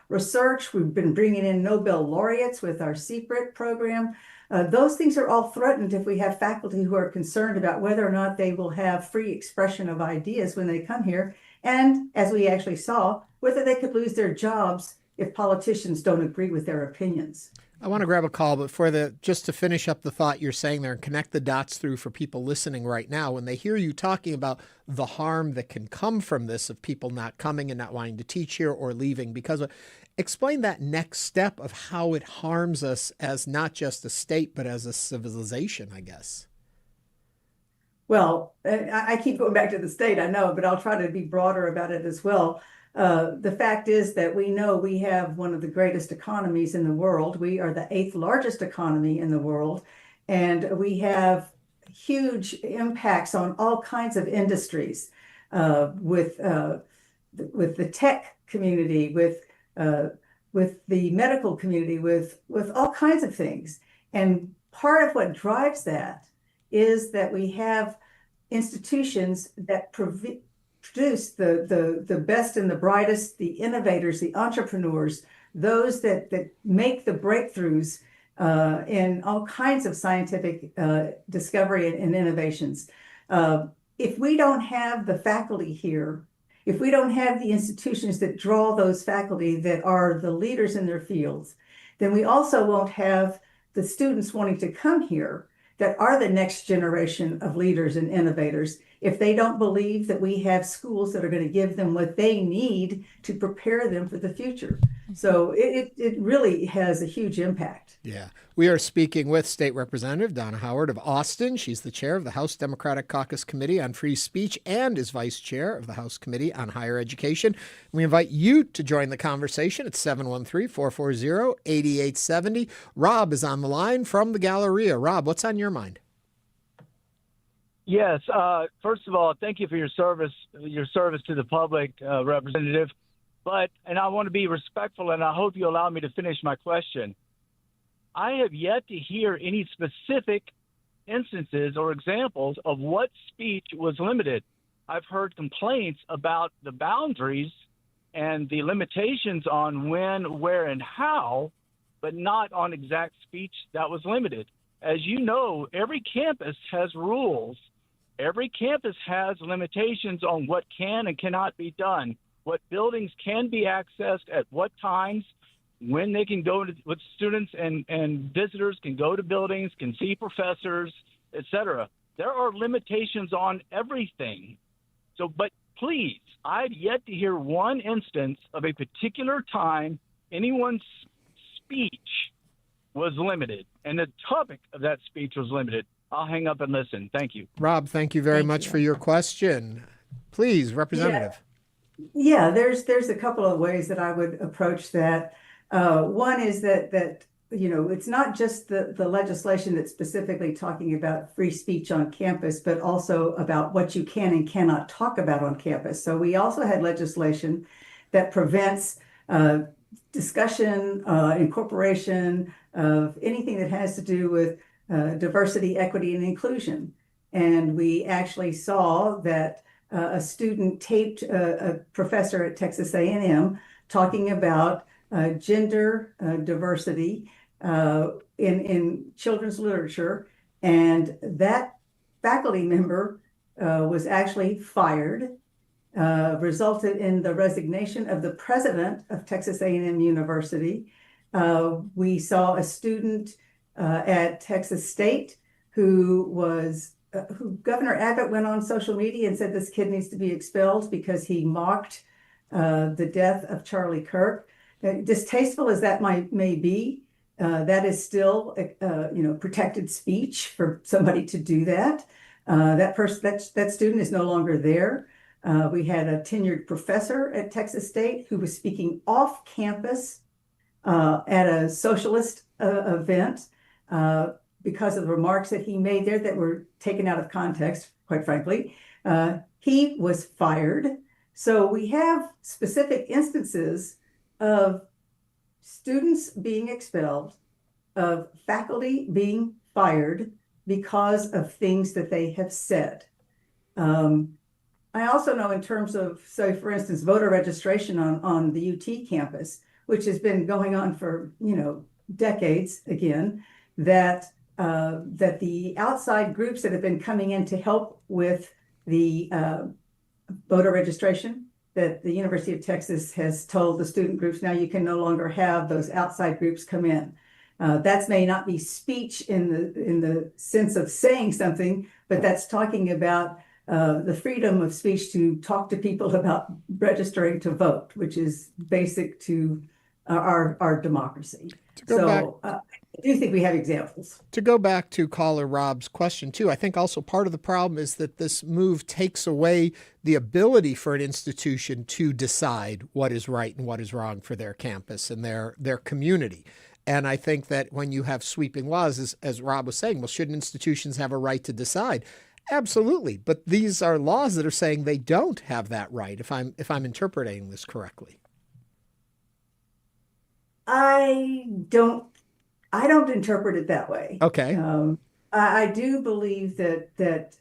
Research, we've been bringing in Nobel laureates with our secret program. Those things are all threatened if we have faculty who are concerned about whether or not they will have free expression of ideas when they come here. And as we actually saw, whether they could lose their jobs if politicians don't agree with their opinions. I want to grab a call, but just to finish up the thought you're saying there and connect the dots through for people listening right now, when they hear you talking about the harm that can come from this of people not coming and not wanting to teach here or leaving because of, explain that next step of how it harms us as not just a state, but as a civilization, I guess. Well, I keep going back to the state, I know, but I'll try to be broader about it as well. The fact is that we know we have one of the greatest economies in the world. We are the 8th largest economy in the world, and we have huge impacts on all kinds of industries with the tech community, with the medical community, with all kinds of things. And part of what drives that is that we have institutions that produce the best and the brightest, the innovators, the entrepreneurs, those that make the breakthroughs in all kinds of scientific discovery and innovations. If we don't have the faculty here, if we don't have the institutions that draw those faculty that are the leaders in their fields, then we also won't have the students wanting to come here that are the next generation of leaders and innovators if they don't believe that we have schools that are going to give them what they need to prepare them for the future. So it really has a huge impact. Yeah. We are speaking with State Representative Donna Howard of Austin. She's the chair of the House Democratic Caucus Committee on Free Speech and is vice chair of the House Committee on Higher Education. We invite you to join the conversation at 713-440-8870. Rob is on the line from the Galleria. Rob, what's on your mind? Yes. First of all, thank you for your service to the public, Representative. And I want to be respectful, and I hope you allow me to finish my question. I have yet to hear any specific instances or examples of what speech was limited. I've heard complaints about the boundaries and the limitations on when, where, and how, but not on exact speech that was limited. As you know, every campus has rules Every campus has limitations on what can and cannot be done, what buildings can be accessed at what times, when they can go to, what students and visitors can go to buildings, can see professors, etc. There are limitations on everything. So, but please, I've yet to hear one instance of a particular time anyone's speech was limited, and the topic of that speech was limited. I'll hang up and listen. Thank you. Rob, thank you very much for your question. Please, Representative. Yeah, there's a couple of ways that I would approach that. One is that it's not just the legislation that's specifically talking about free speech on campus, but also about what you can and cannot talk about on campus. So we also had legislation that prevents discussion, incorporation of anything that has to do with diversity, equity, and inclusion. And we actually saw that a student taped a professor at Texas A&M talking about gender diversity in children's literature, and that faculty member was actually fired, resulted in the resignation of the president of Texas A&M University. We saw a student at Texas State who Governor Abbott went on social media and said this kid needs to be expelled because he mocked the death of Charlie Kirk. Distasteful as that may be, that is still protected speech for somebody to do that. That student is no longer there. We had a tenured professor at Texas State who was speaking off campus at a socialist event because of the remarks that he made there that were taken out of context, quite frankly. He was fired. So we have specific instances of students being expelled, of faculty being fired because of things that they have said. I also know in terms of, so for instance, voter registration on the UT campus, which has been going on for, decades again, that the outside groups that have been coming in to help with the voter registration, that the University of Texas has told the student groups, now you can no longer have those outside groups come in. That may not be speech in the sense of saying something, but that's talking about the freedom of speech to talk to people about registering to vote, which is basic to our democracy. I do think we have examples. To go back to caller Rob's question too, I think also part of the problem is that this move takes away the ability for an institution to decide what is right and what is wrong for their campus and their community. And I think that when you have sweeping laws, as Rob was saying, well, shouldn't institutions have a right to decide? Absolutely. But these are laws that are saying they don't have that right, if I'm interpreting this correctly. I don't interpret it that way. Okay. I do believe that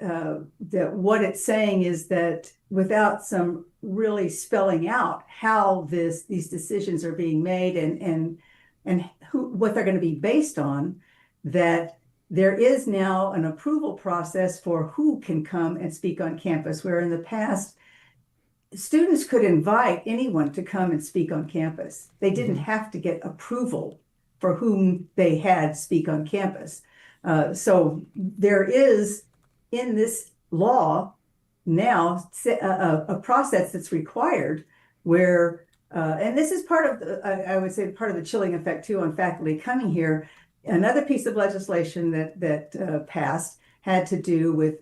what it's saying is that without some really spelling out how these decisions are being made and what they're going to be based on, that there is now an approval process for who can come and speak on campus, where in the past, students could invite anyone to come and speak on campus. They didn't have to get approval for whom they had speak on campus. So there is in this law now a process that's required where, and this is part of, I would say, part of the chilling effect too on faculty coming here. Another piece of legislation that passed had to do with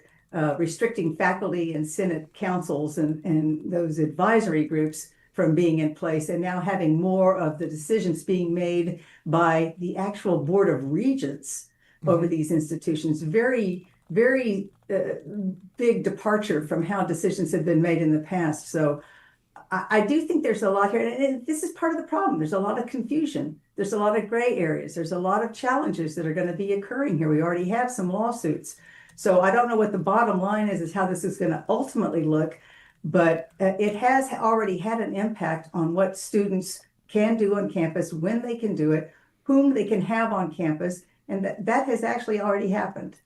restricting faculty and Senate councils and those advisory groups from being in place, and now having more of the decisions being made by the actual Board of Regents over these institutions. Very, very big departure from how decisions have been made in the past. So I do think there's a lot here, and this is part of the problem. There's a lot of confusion. There's a lot of gray areas. There's a lot of challenges that are going to be occurring here. We already have some lawsuits. So I don't know what the bottom line is how this is going to ultimately look, but it has already had an impact on what students can do on campus, when they can do it, whom they can have on campus, And that has actually already happened.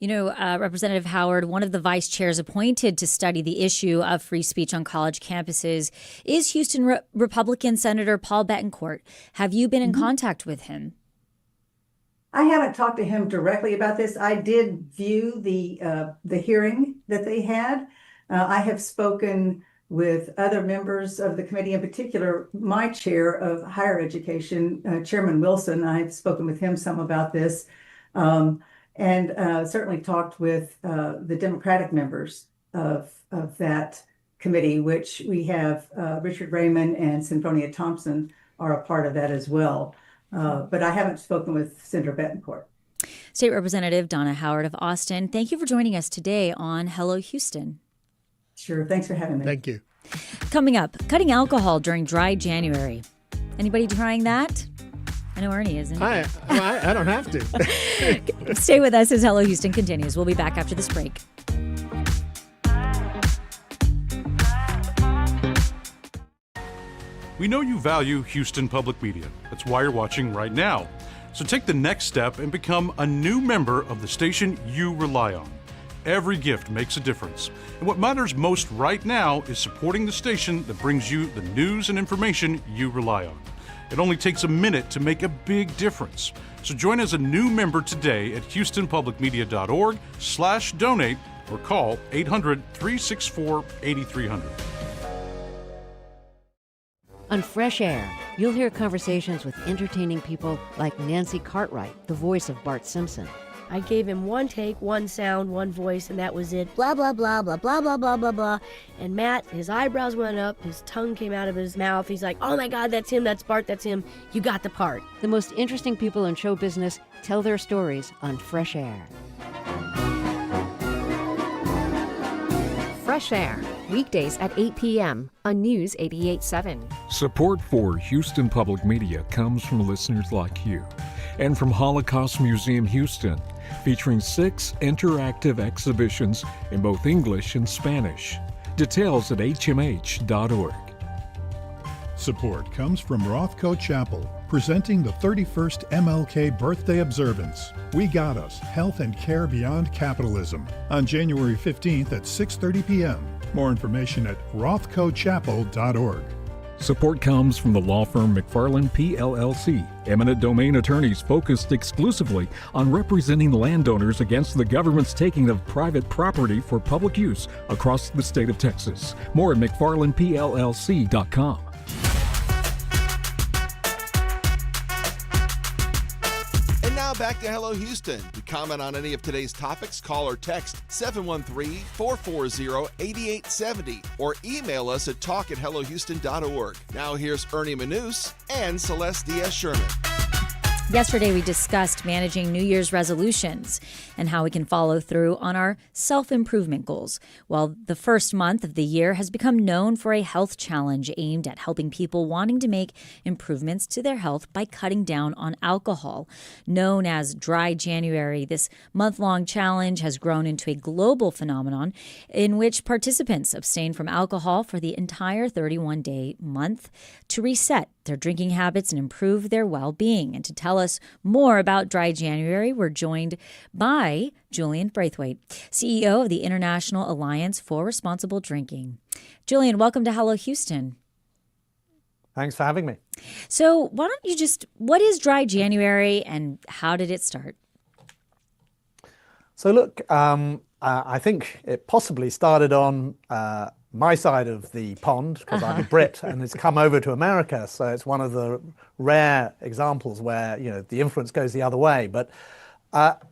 You know, Representative Howard, one of the vice chairs appointed to study the issue of free speech on college campuses is Houston Republican Senator Paul Betancourt. Have you been in contact with him? I haven't talked to him directly about this. I did view the hearing that they had. I have spoken with other members of the committee, in particular, my chair of higher education, Chairman Wilson. I've spoken with him some about this, and certainly talked with the Democratic members of that committee, which we have Richard Raymond and Symphonia Thompson are a part of that as well. But I haven't spoken with Senator Betancourt. State Representative Donna Howard of Austin, thank you for joining us today on Hello Houston. Sure. Thanks for having me. Thank you. Coming up, cutting alcohol during dry January. Anybody trying that? I know Ernie isn't. I don't have to. Stay with us as Hello Houston continues. We'll be back after this break. We know you value Houston Public Media. That's why you're watching right now. So take the next step and become a new member of the station you rely on. Every gift makes a difference. And what matters most right now is supporting the station that brings you the news and information you rely on. It only takes a minute to make a big difference. So join as a new member today at houstonpublicmedia.org/donate or call 800-364-8300. On Fresh Air, you'll hear conversations with entertaining people like Nancy Cartwright, the voice of Bart Simpson. I gave him one take, one sound, one voice, and that was it. Blah, blah, blah, blah, blah, blah, blah, blah, blah. And Matt, his eyebrows went up, his tongue came out of his mouth. He's like, oh my God, that's him, that's Bart, that's him. You got the part. The most interesting people in show business tell their stories on Fresh Air. Fresh Air, weekdays at 8 p.m. on News 88.7. Support for Houston Public Media comes from listeners like you and from Holocaust Museum Houston, featuring 6 interactive exhibitions in both English and Spanish. Details at hmh.org. Support comes from Rothko Chapel, presenting the 31st MLK birthday observance. We Got Us, Health and Care Beyond Capitalism, on January 15th at 6:30 p.m. More information at rothkochapel.org. Support comes from the law firm McFarland PLLC, eminent domain attorneys focused exclusively on representing landowners against the government's taking of private property for public use across the state of Texas. More at mcfarlandpllc.com. Now back to Hello Houston. To comment on any of today's topics, call or text 713-440-8870 or email us at talk@hellohouston.org. Now here's Ernie Manous and Celeste Diaz-Sherman. Yesterday, we discussed managing New Year's resolutions and how we can follow through on our self-improvement goals. Well, the first month of the year has become known for a health challenge aimed at helping people wanting to make improvements to their health by cutting down on alcohol. Known as Dry January, this month-long challenge has grown into a global phenomenon in which participants abstain from alcohol for the entire 31-day month to reset their drinking habits and improve their well-being. And to tell us more about Dry January, we're joined by Julian Braithwaite, CEO of the International Alliance for Responsible Drinking. Julian, welcome to Hello Houston. Thanks for having me. So why don't you what is Dry January and how did it start? So look, I think it possibly started on my side of the pond, because I'm a Brit, and it's come over to America. So it's one of the rare examples where, the influence goes the other way. But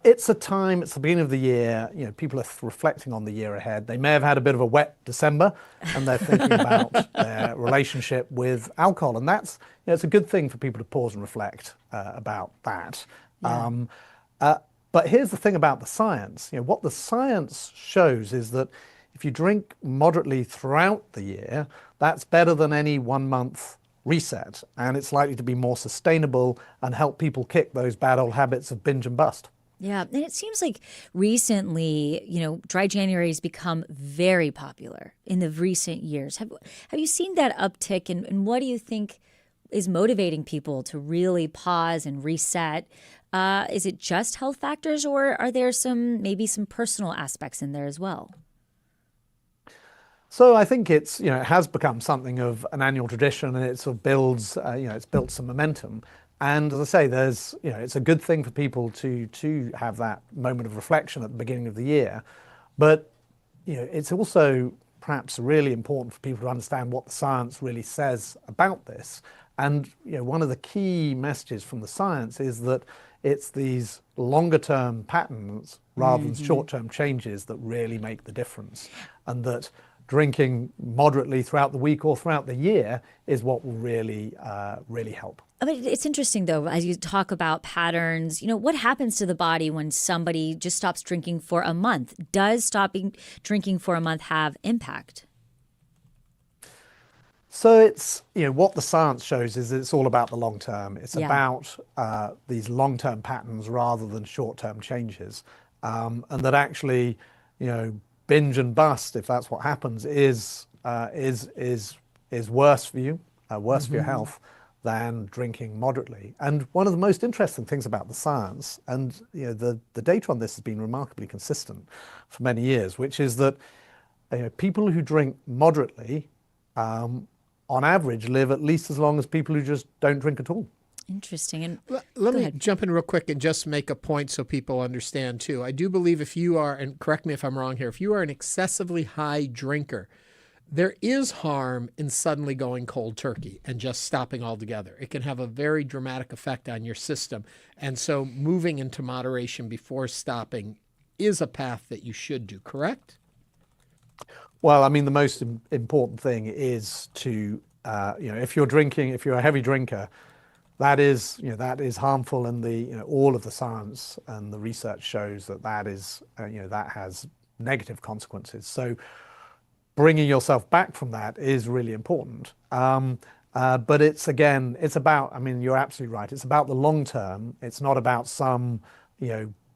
it's a time, it's the beginning of the year, people are reflecting on the year ahead. They may have had a bit of a wet December, and they're thinking about their relationship with alcohol. And that's, it's a good thing for people to pause and reflect about that. Yeah. But here's the thing about the science. What the science shows is that if you drink moderately throughout the year, that's better than any 1 month reset, and it's likely to be more sustainable and help people kick those bad old habits of binge and bust. Yeah, and it seems like recently, Dry January has become very popular in the recent years. Have you seen that uptick, and what do you think is motivating people to really pause and reset? Is it just health factors, or are there maybe some personal aspects in there as well? So I think it's, it has become something of an annual tradition, and it sort of builds, it's built some momentum. And as I say, there's, it's a good thing for people to have that moment of reflection at the beginning of the year. But, it's also perhaps really important for people to understand what the science really says about this. And, one of the key messages from the science is that it's these longer term patterns rather than short term changes that really make the difference. And that drinking moderately throughout the week or throughout the year is what will really help. I mean, it's interesting, though, as you talk about patterns, what happens to the body when somebody just stops drinking for a month? Does stopping drinking for a month have impact? So it's, what the science shows is it's all about the long term. It's about these long term patterns rather than short term changes. And that actually, binge and bust, if that's what happens, is worse for you, worse for your health than drinking moderately. And one of the most interesting things about the science, and the data on this has been remarkably consistent for many years, which is that people who drink moderately, on average, live at least as long as people who just don't drink at all. Interesting. And let me jump in real quick and just make a point so people understand too. I do believe if you are, and correct me if I'm wrong here, if you are an excessively high drinker, there is harm in suddenly going cold turkey and just stopping altogether. It can have a very dramatic effect on your system. And so moving into moderation before stopping is a path that you should do, correct? Well, I mean, the most important thing is to, if you're drinking, if you're a heavy drinker, that is harmful, and all of the science and the research shows that is, that has negative consequences. So bringing yourself back from that is really important. But it's about, I mean, you're absolutely right. It's about the long term. It's not about some,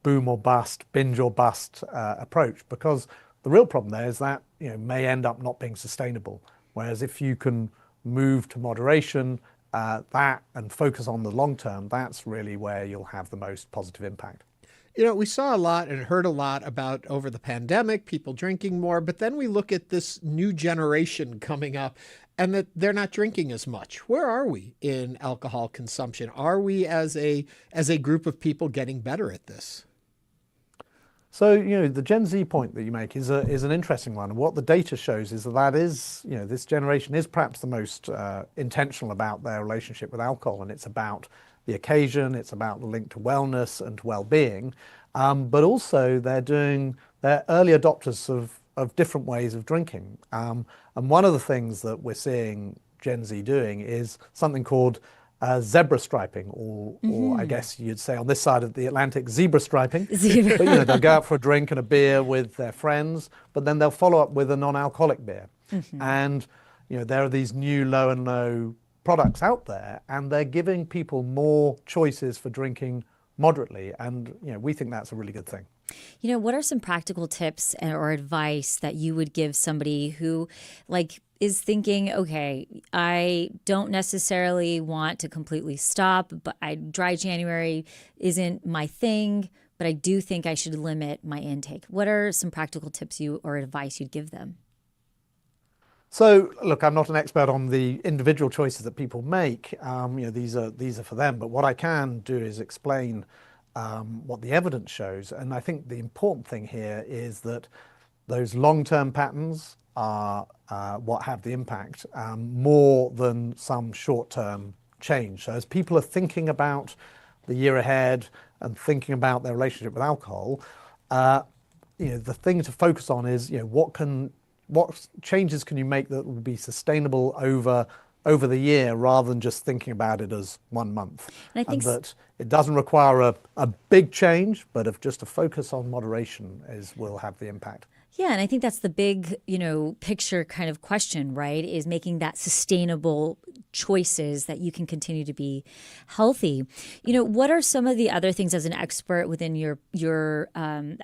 boom or bust, binge or bust approach, because the real problem there is that, may end up not being sustainable. Whereas if you can move to moderation, that and focus on the long term, that's really where you'll have the most positive impact. We saw a lot and heard a lot about over the pandemic, people drinking more, but then we look at this new generation coming up and that they're not drinking as much. Where are we in alcohol consumption? Are we as a group of people getting better at this? So, the Gen Z point that you make is an interesting one. What the data shows is that is, this generation is perhaps the most intentional about their relationship with alcohol, and it's about the occasion, it's about the link to wellness and to well-being, but also they're early adopters of different ways of drinking. And one of the things that we're seeing Gen Z doing is something called zebra striping, or I guess you'd say on this side of the Atlantic, zebra striping. But, they'll go out for a drink and a beer with their friends, but then they'll follow up with a non-alcoholic beer. And, there are these new low and no products out there, and they're giving people more choices for drinking moderately. And, we think that's a really good thing. What are some practical tips or advice that you would give somebody who is thinking, okay, I don't necessarily want to completely stop, but dry January isn't my thing, but I do think I should limit my intake. What are some practical tips or advice you'd give them? So, look, I'm not an expert on the individual choices that people make. These are for them. But what I can do is explain what the evidence shows. And I think the important thing here is that those long-term patterns are what have the impact more than some short-term change. So as people are thinking about the year ahead and thinking about their relationship with alcohol, the thing to focus on is what changes can you make that will be sustainable over the year, rather than just thinking about it as 1 month. And that it doesn't require a big change, but if just a focus on moderation will have the impact. Yeah, and I think that's the big, picture kind of question, right? Is making that sustainable choices that you can continue to be healthy. What are some of the other things as an expert within your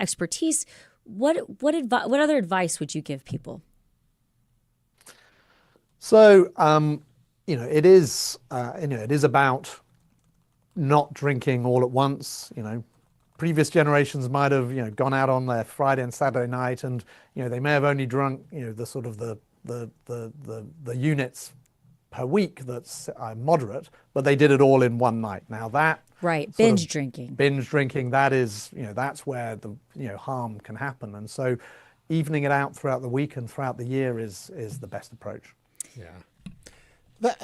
expertise? What other advice would you give people? So, it is about not drinking all at once. Previous generations might have, gone out on their Friday and Saturday night, and they may have only drunk, the sort of the units per week that's moderate, but they did it all in one night. Now that binge drinking, that is, that's where the harm can happen, and so evening it out throughout the week and throughout the year is the best approach. Yeah.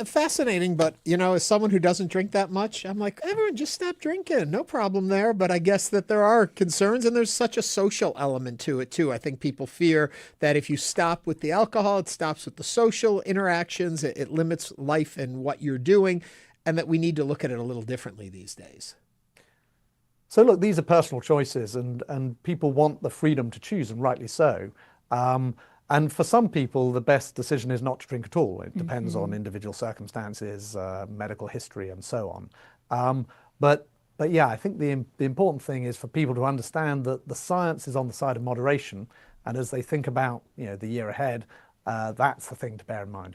Fascinating, but as someone who doesn't drink that much, I'm like, everyone just stop drinking, no problem there. But I guess that there are concerns, and there's such a social element to it too. I think people fear that if you stop with the alcohol, it stops with the social interactions, it limits life and what you're doing, and that we need to look at it a little differently these days. So look, these are personal choices, and people want the freedom to choose, and rightly so. And for some people, the best decision is not to drink at all. It depends on individual circumstances, medical history, and so on. But yeah, I think the important thing is for people to understand that the science is on the side of moderation, and as they think about the year ahead, that's the thing to bear in mind.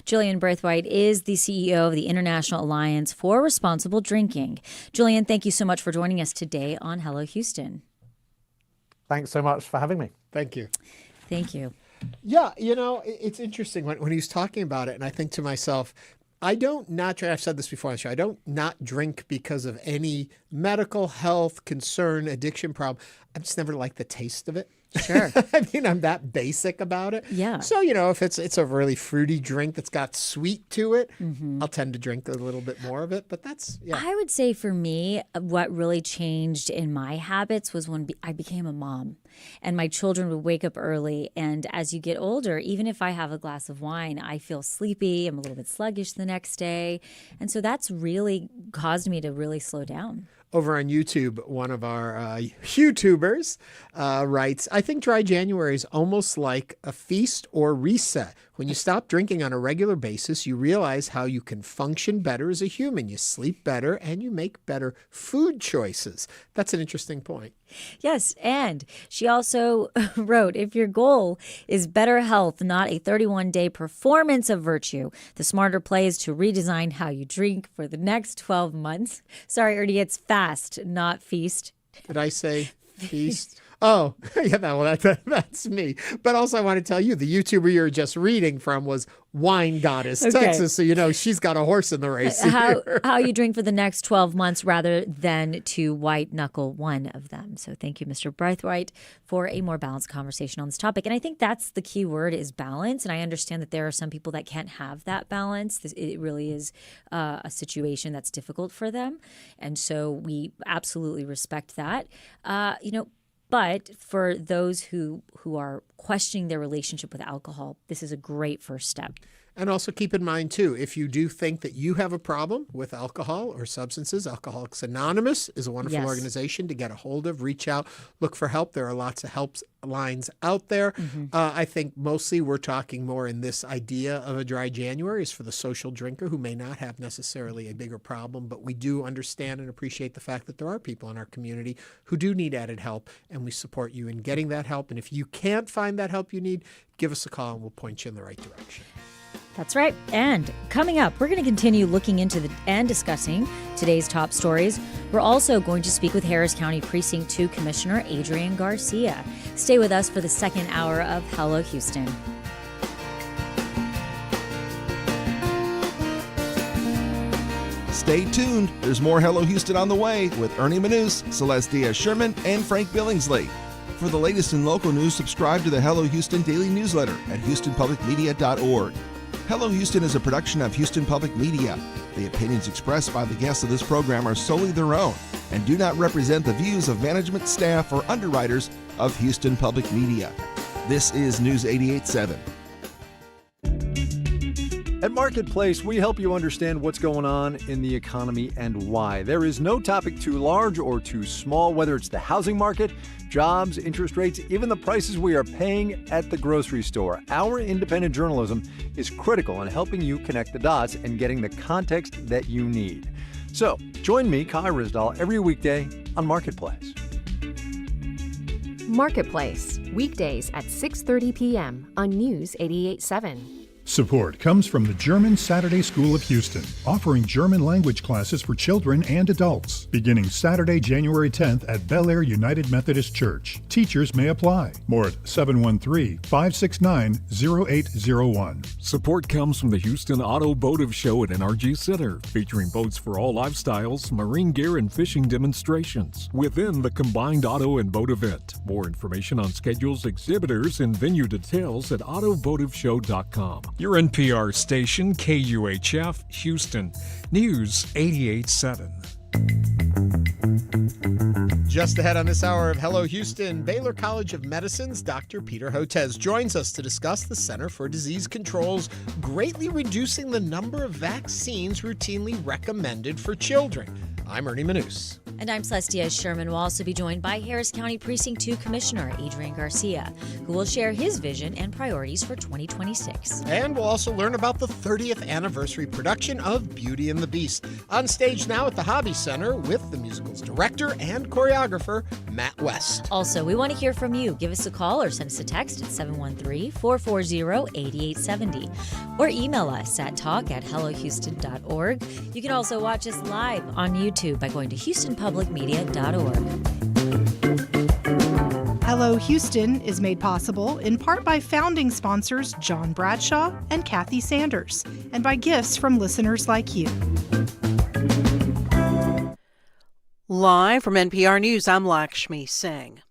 Julian Braithwaite is the CEO of the International Alliance for Responsible Drinking. Julian, thank you so much for joining us today on Hello Houston. Thanks so much for having me. Thank you. Thank you. Yeah, it's interesting when he was talking about it, and I think to myself, I've said this before on the show, I don't not drink because of any medical, health, concern, addiction problem. I just never liked the taste of it. Sure. I mean, I'm that basic about it. Yeah. So, if it's a really fruity drink that's got sweet to it, I'll tend to drink a little bit more of it. But I would say for me, what really changed in my habits was when I became a mom. And my children would wake up early. And as you get older, even if I have a glass of wine, I feel sleepy. I'm a little bit sluggish the next day. And so that's really caused me to really slow down. Over on YouTube, one of our YouTubers writes, I think dry January is almost like a feast or reset. When you stop drinking on a regular basis, you realize how you can function better as a human. You sleep better and you make better food choices. That's an interesting point. Yes, and she also wrote, if your goal is better health, not a 31-day performance of virtue, the smarter play is to redesign how you drink for the next 12 months. Sorry, Ernie, it's fast, not feast. Did I say feast? Oh, yeah, that's me. But also I want to tell you, the YouTuber you were just reading from was Wine Goddess Texas. So, she's got a horse in the race. How you drink for the next 12 months rather than to white knuckle one of them. So thank you, Mr. Braithwaite, for a more balanced conversation on this topic. And I think that's the key word is balance. And I understand that there are some people that can't have that balance. It really is a situation that's difficult for them. And so we absolutely respect that. But for those who are questioning their relationship with alcohol, this is a great first step. And also keep in mind, too, if you do think that you have a problem with alcohol or substances, Alcoholics Anonymous is a wonderful organization to get a hold of. Reach out, look for help. There are lots of help lines out there. I think mostly we're talking more in this idea of a dry January is for the social drinker who may not have necessarily a bigger problem, but we do understand and appreciate the fact that there are people in our community who do need added help, and we support you in getting that help. And if you can't find that help you need, give us a call and we'll point you in the right direction. That's right. And coming up, we're going to continue looking into and discussing today's top stories. We're also going to speak with Harris County Precinct 2 Commissioner Adrian Garcia. Stay with us for the second hour of Hello Houston. Stay tuned. There's more Hello Houston on the way with Ernie Manous, Celeste Diaz-Sherman, and Frank Billingsley. For the latest in local news, subscribe to the Hello Houston daily newsletter at HoustonPublicMedia.org. Hello Houston is a production of Houston Public Media. The opinions expressed by the guests of this program are solely their own and do not represent the views of management, staff, or underwriters of Houston Public Media. This is News 88.7. At Marketplace, we help you understand what's going on in the economy and why. There is no topic too large or too small, whether it's the housing market, jobs, interest rates, even the prices we are paying at the grocery store. Our independent journalism is critical in helping you connect the dots and getting the context that you need. So, join me, Kai Risdal, every weekday on Marketplace. Marketplace, weekdays at 6:30 p.m. on News 88.7. Support comes from the German Saturday School of Houston, offering German language classes for children and adults, beginning Saturday, January 10th at Bel Air United Methodist Church. Teachers may apply. More at 713-569-0801. Support comes from the Houston Automotive Show at NRG Center, featuring boats for all lifestyles, marine gear, and fishing demonstrations within the combined auto and boat event. More information on schedules, exhibitors, and venue details at automotiveshow.com. Your NPR station, KUHF, Houston, News 88.7. Just ahead on this hour of Hello Houston, Baylor College of Medicine's Dr. Peter Hotez joins us to discuss the Center for Disease Control's greatly reducing the number of vaccines routinely recommended for children. I'm Ernie Manous. And I'm Celestia Sherman. We'll also be joined by Harris County Precinct 2 Commissioner Adrian Garcia, who will share his vision and priorities for 2026. And we'll also learn about the 30th anniversary production of Beauty and the Beast. On stage now at the Hobby Center with the musical's director and choreographer, Matt West. Also, we want to hear from you. Give us a call or send us a text at 713-440-8870 or email us at talk@hellohouston.org. You can also watch us live on YouTube by going to houstonpublicmedia.org. Hello Houston is made possible in part by founding sponsors John Bradshaw and Kathy Sanders, and by gifts from listeners like you. Live from NPR News, I'm Lakshmi Singh.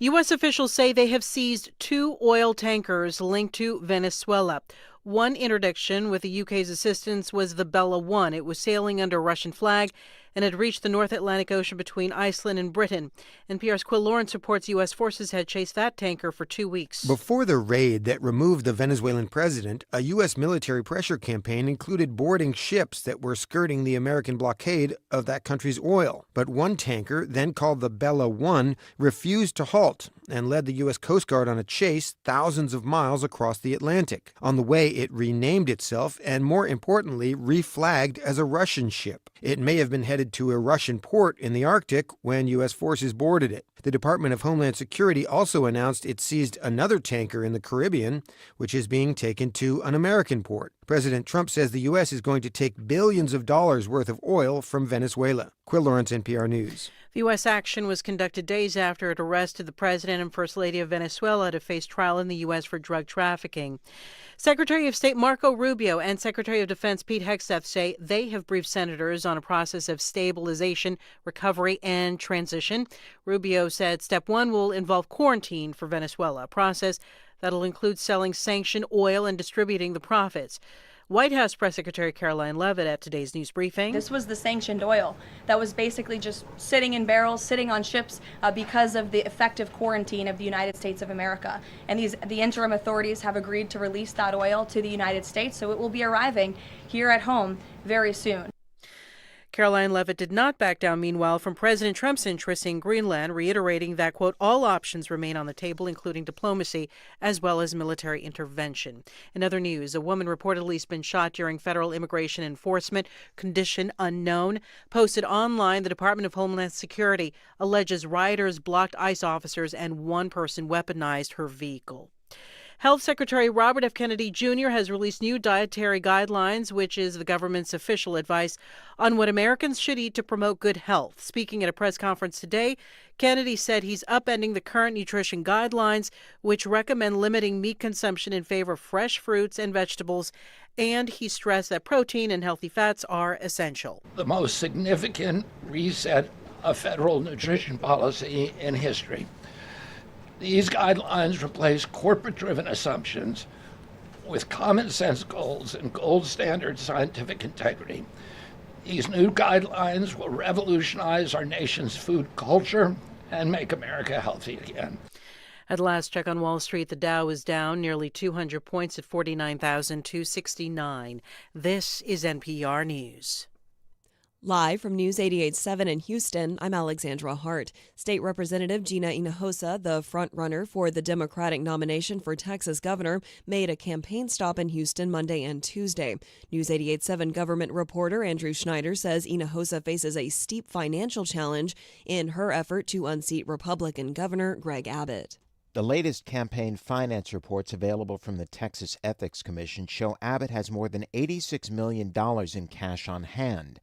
U.S. officials say they have seized 2 oil tankers linked to Venezuela. One interdiction with the UK's assistance was the Bella 1. It was sailing under a Russian flag and had reached the North Atlantic Ocean between Iceland and Britain. NPR's Quill Lawrence reports U.S. forces had chased that tanker for 2 weeks. Before the raid that removed the Venezuelan president, a U.S. military pressure campaign included boarding ships that were skirting the American blockade of that country's oil. But one tanker, then called the Bella 1, refused to halt and led the U.S. Coast Guard on a chase thousands of miles across the Atlantic. On the way, it renamed itself and, more importantly, reflagged as a Russian ship. It may have been headed to a Russian port in the Arctic when U.S. forces boarded it. The Department of Homeland Security also announced it seized another tanker in the Caribbean, which is being taken to an American port. President Trump says the U.S. is going to take billions of dollars worth of oil from Venezuela. Quill Lawrence, NPR News. The U.S. action was conducted days after it arrested the president and first lady of Venezuela to face trial in the U.S. for drug trafficking. Secretary of State Marco Rubio and Secretary of Defense Pete Hegseth say they have briefed senators on a process of stabilization, recovery, and transition. Rubio said step 1 will involve quarantine for Venezuela, a process that'll include selling sanctioned oil and distributing the profits. White House Press Secretary Caroline Leavitt at today's news briefing. This was the sanctioned oil that was basically just sitting in barrels, sitting on ships because of the effective quarantine of the United States of America. And the interim authorities have agreed to release that oil to the United States, so it will be arriving here at home very soon. Caroline Leavitt did not back down, meanwhile, from President Trump's interests in Greenland, reiterating that, quote, all options remain on the table, including diplomacy as well as military intervention. In other news, a woman reportedly has been shot during federal immigration enforcement, condition unknown. Posted online, the Department of Homeland Security alleges rioters blocked ICE officers and one person weaponized her vehicle. Health Secretary Robert F. Kennedy Jr. has released new dietary guidelines, which is the government's official advice on what Americans should eat to promote good health. Speaking at a press conference today, Kennedy said he's upending the current nutrition guidelines, which recommend limiting meat consumption in favor of fresh fruits and vegetables, and he stressed that protein and healthy fats are essential. The most significant reset of federal nutrition policy in history. These guidelines replace corporate-driven assumptions with common-sense goals and gold standard scientific integrity. These new guidelines will revolutionize our nation's food culture and make America healthy again. At last check on Wall Street, the Dow is down nearly 200 points at 49,269. This is NPR News. Live from News 88.7 in Houston, I'm Alexandra Hart. State Representative Gina Hinojosa, the frontrunner for the Democratic nomination for Texas governor, made a campaign stop in Houston Monday and Tuesday. News 88.7 government reporter Andrew Schneider says Hinojosa faces a steep financial challenge in her effort to unseat Republican Governor Greg Abbott. The latest campaign finance reports available from the Texas Ethics Commission show Abbott has more than $86 million in cash on hand.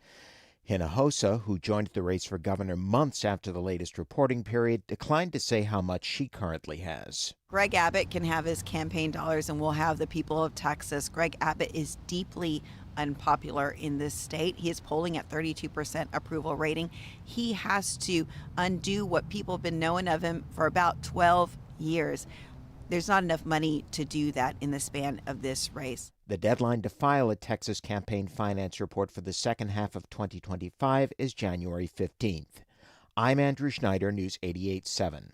Hinojosa, who joined the race for governor months after the latest reporting period, declined to say how much she currently has. Greg Abbott can have his campaign dollars and we'll have the people of Texas. Greg Abbott is deeply unpopular in this state. He is polling at 32% approval rating. He has to undo what people have been knowing of him for about 12 years. There's not enough money to do that in the span of this race. The deadline to file a Texas campaign finance report for the second half of 2025 is January 15th. I'm Andrew Schneider, News 88.7.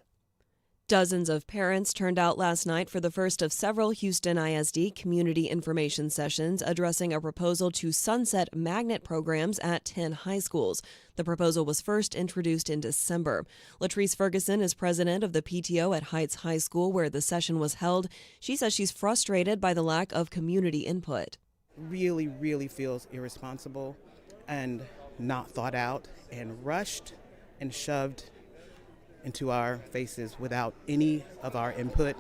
Dozens of parents turned out last night for the first of several Houston ISD community information sessions addressing a proposal to sunset magnet programs at 10 high schools. The proposal was first introduced in December. Latrice Ferguson is president of the PTO at Heights High School, where the session was held. She says she's frustrated by the lack of community input. Really feels irresponsible and not thought out and rushed and shoved into our faces without any of our input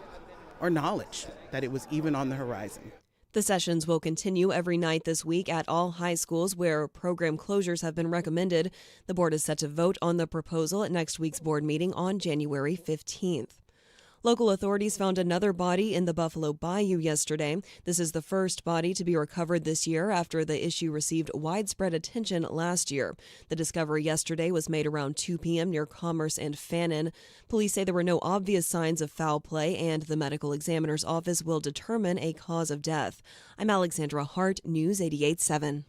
or knowledge that it was even on the horizon. The sessions will continue every night this week at all high schools where program closures have been recommended. The board is set to vote on the proposal at next week's board meeting on January 15th. Local authorities found another body in the Buffalo Bayou yesterday. This is the first body to be recovered this year after the issue received widespread attention last year. The discovery yesterday was made around 2 p.m. near Commerce and Fannin. Police say there were no obvious signs of foul play, and the medical examiner's office will determine a cause of death. I'm Alexandra Hart, News 88.7.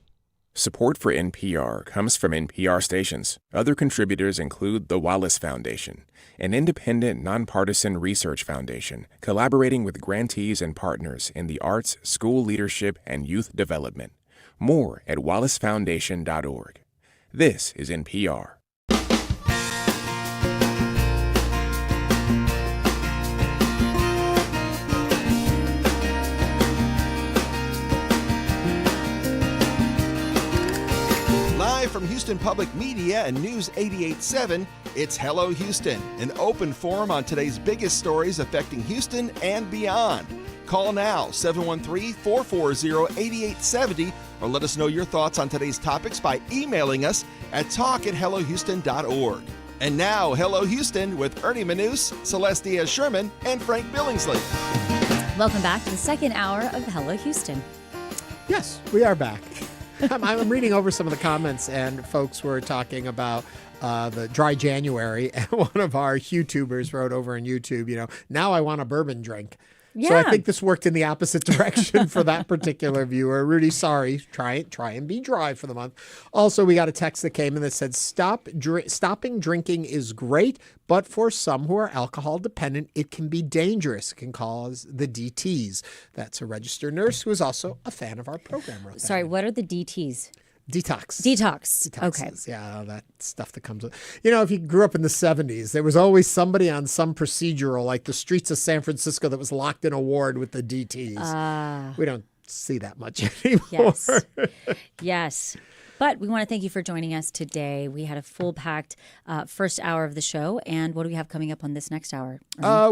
Support for NPR comes from NPR stations. Other contributors include the Wallace Foundation, an independent, nonpartisan research foundation collaborating with grantees and partners in the arts, school leadership, and youth development. More at wallacefoundation.org. This is NPR. From Houston Public Media and News 88.7, it's Hello Houston, an open forum on today's biggest stories affecting Houston and beyond. Call now, 713-440-8870, or let us know your thoughts on today's topics by emailing us at talk@hellohouston.org. And now, Hello Houston with Ernie Manous, Celeste Diaz-Sherman, and Frank Billingsley. Welcome back to the second hour of Hello Houston. Yes, we are back. I'm reading over some of the comments, and folks were talking about the dry January, and one of our YouTubers wrote over on YouTube, now I want a bourbon drink. Yeah. So I think this worked in the opposite direction for that particular viewer. Rudy, sorry. Try and be dry for the month. Also, we got a text that came in that said, stopping drinking is great, but for some who are alcohol dependent, it can be dangerous. It can cause the DTs. That's a registered nurse who is also a fan of our program. Sorry, what are the DTs? Detox. Okay. Yeah, that stuff that comes with. If you grew up in the 70s, there was always somebody on some procedural, like the streets of San Francisco, that was locked in a ward with the DTs. We don't see that much anymore. Yes. But we want to thank you for joining us today. We had a full-packed first hour of the show. And what do we have coming up on this next hour?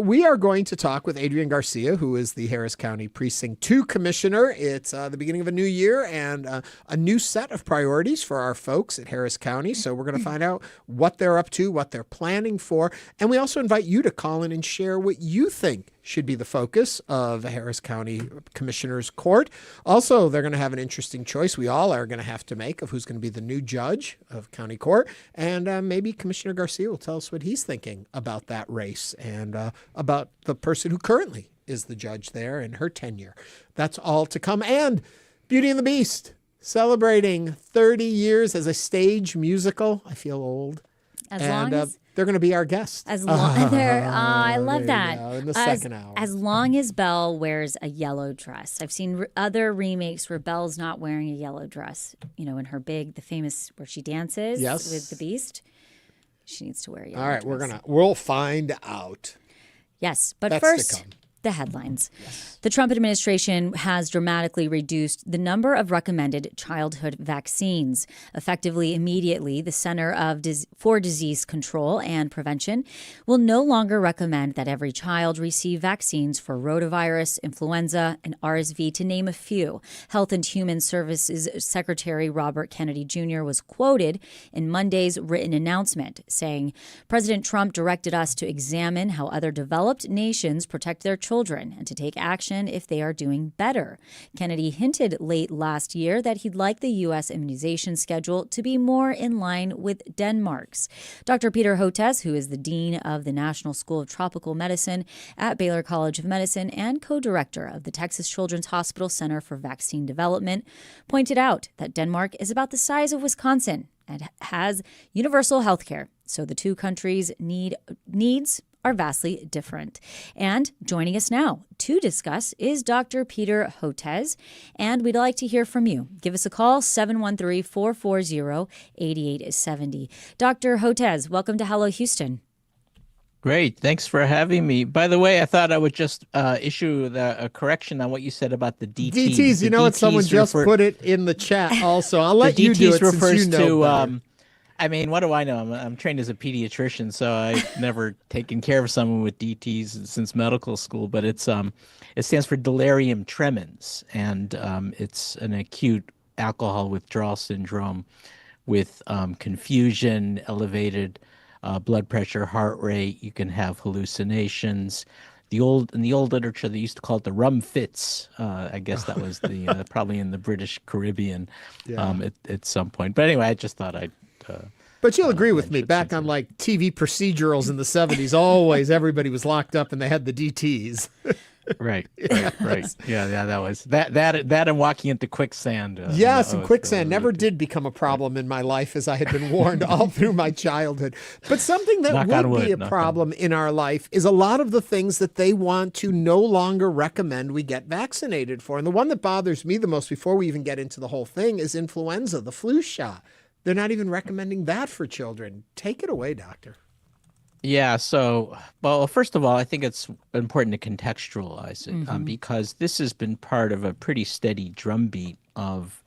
We are going to talk with Adrian Garcia, who is the Harris County Precinct 2 Commissioner. It's the beginning of a new year and a new set of priorities for our folks at Harris County. So we're going to find out what they're up to, what they're planning for. And we also invite you to call in and share what you think should be the focus of the Harris County Commissioner's Court. Also, they're going to have an interesting choice we all are going to have to make of who's going to be the new judge of county court. And maybe Commissioner Garcia will tell us what he's thinking about that race and about the person who currently is the judge there and her tenure. That's all to come. And Beauty and the Beast, celebrating 30 years as a stage musical. I feel old. They're going to be our guests. I love that. In the second hour. As long as Belle wears a yellow dress. I've seen other remakes where Belle's not wearing a yellow dress. In her the famous where she dances with the Beast. She needs to wear a yellow dress. All right, we'll find out. Yes, but That's first, the headlines. The Trump administration has dramatically reduced the number of recommended childhood vaccines. Effectively, immediately, the Center for Disease Control and Prevention will no longer recommend that every child receive vaccines for rotavirus, influenza, and RSV, to name a few. Health and Human Services Secretary Robert Kennedy Jr. was quoted in Monday's written announcement, saying, "President Trump directed us to examine how other developed nations protect their children and to take action if they are doing better." Kennedy hinted late last year that he'd like the U.S. immunization schedule to be more in line with Denmark's. Dr. Peter Hotez, who is the Dean of the National School of Tropical Medicine at Baylor College of Medicine and co-director of the Texas Children's Hospital Center for Vaccine Development, pointed out that Denmark is about the size of Wisconsin and has universal health care. So the two countries' needs are vastly different. And joining us now to discuss is Dr. Peter Hotez, and we'd like to hear from you. Give us a call, 713-440-8870. Dr. Hotez, welcome to Hello Houston. Great. Thanks for having me. By the way, I thought I would just issue a correction on what you said about the DTs. DTs, you know what? Someone just put it in the chat also. I'll let you do it since you know better. I mean, what do I know? I'm trained as a pediatrician, so I've never taken care of someone with DTs since medical school. But it stands for delirium tremens, and it's an acute alcohol withdrawal syndrome with confusion, elevated blood pressure, heart rate. You can have hallucinations. In the old literature, they used to call it the rum fits. I guess that was the probably in the British Caribbean at some point. But anyway, I just thought I'd. But you'll agree with me, back on like TV procedurals in the 70s, always everybody was locked up and they had the DTs. Right. Yeah, that was that and walking into quicksand. Yes, and quicksand never did become a problem in my life, as I had been warned all through my childhood. But something that would be a problem in our life is a lot of the things that they want to no longer recommend we get vaccinated for. And the one that bothers me the most, before we even get into the whole thing, is influenza, the flu shot. They're not even recommending that for children. Take it away, doctor. Yeah, so, well, first of all, I think it's important to contextualize it because this has been part of a pretty steady drumbeat of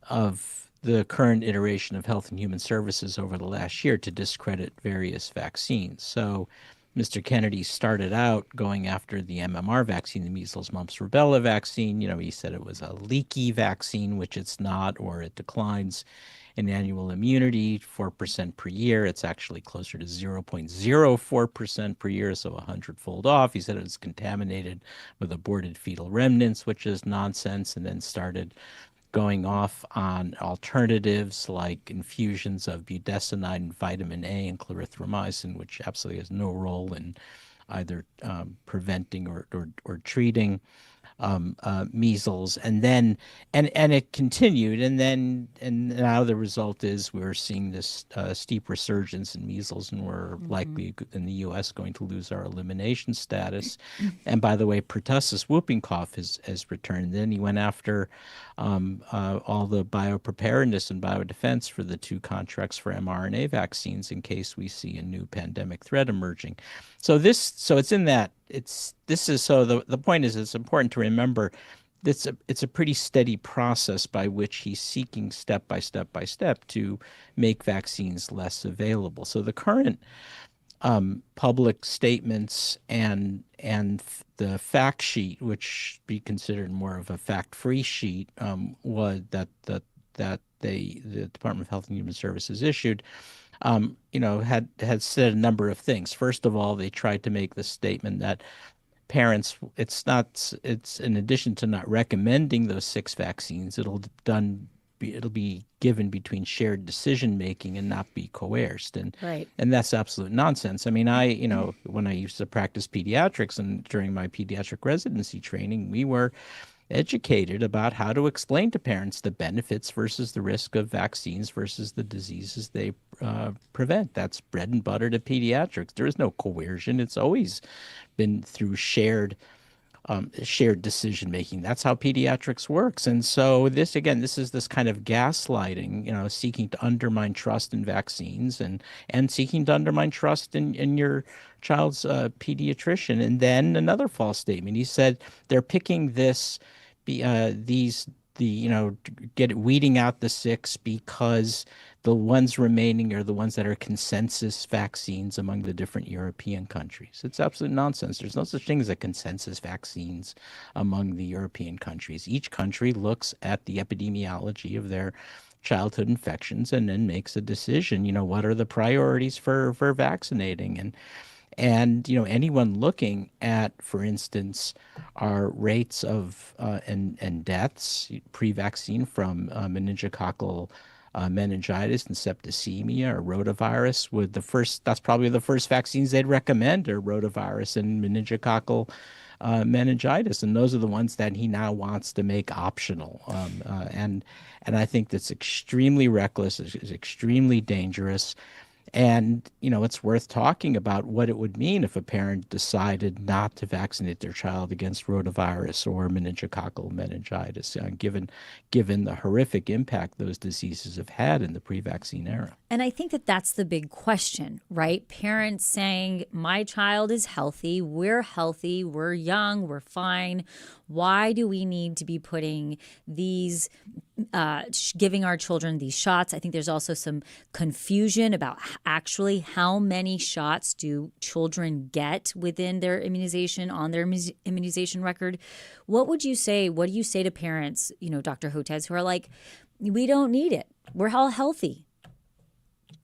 the current iteration of Health and Human Services over the last year to discredit various vaccines. So Mr. Kennedy started out going after the MMR vaccine, the measles, mumps, rubella vaccine. You know, he said it was a leaky vaccine, which it's not, or it declines in annual immunity 4% per year. It's actually closer to 0.04% per year, so 100-fold off. He said it was contaminated with aborted fetal remnants, which is nonsense, and then started going off on alternatives like infusions of budesonide and vitamin A and clarithromycin, which absolutely has no role in either preventing or treating measles, and it continued, and now the result is we're seeing this steep resurgence in measles, and we're likely in the U.S. going to lose our elimination status. And by the way, pertussis whooping cough has returned. Then he went after all the biopreparedness and biodefense for the two contracts for mRNA vaccines in case we see a new pandemic threat emerging. So it's in that. The point is, it's important to remember it's a pretty steady process by which he's seeking step by step to make vaccines less available. So the current public statements and the fact sheet, which be considered more of a fact-free sheet, was that the Department of Health and Human Services issued. Had said a number of things. First of all, they tried to make the statement that parents, it's in addition to not recommending those 6 vaccines, it'll be given between shared decision making and not be coerced, and that's absolute nonsense. I mean, when I used to practice pediatrics and during my pediatric residency training, we were educated about how to explain to parents the benefits versus the risk of vaccines versus the diseases they prevent. That's bread and butter to pediatrics. There is no coercion. It's always been through shared shared decision making. That's how pediatrics works. And so this is this kind of gaslighting, seeking to undermine trust in vaccines and seeking to undermine trust in your child's pediatrician. And then another false statement. He said they're picking weeding out the 6 because the ones remaining are the ones that are consensus vaccines among the different European countries. It's absolute nonsense. There's no such thing as a consensus vaccines among the European countries. Each country looks at the epidemiology of their childhood infections and then makes a decision, what are the priorities for vaccinating. And anyone looking at, for instance, our rates of and deaths pre-vaccine from meningococcal meningitis and septicemia or rotavirus that's probably the first vaccines they'd recommend are rotavirus and meningococcal meningitis, and those are the ones that he now wants to make optional. And I think that's extremely reckless. It's extremely dangerous. And, it's worth talking about what it would mean if a parent decided not to vaccinate their child against rotavirus or meningococcal meningitis, given the horrific impact those diseases have had in the pre-vaccine era. And I think that that's the big question, right? Parents saying, my child is healthy, we're young, we're fine. Why do we need to be putting these, giving our children these shots? I think there's also some confusion about actually how many shots do children get within their immunization, on their immunization record. What would you say? What do you say to parents, Dr. Hotez, who are like, we don't need it. We're all healthy.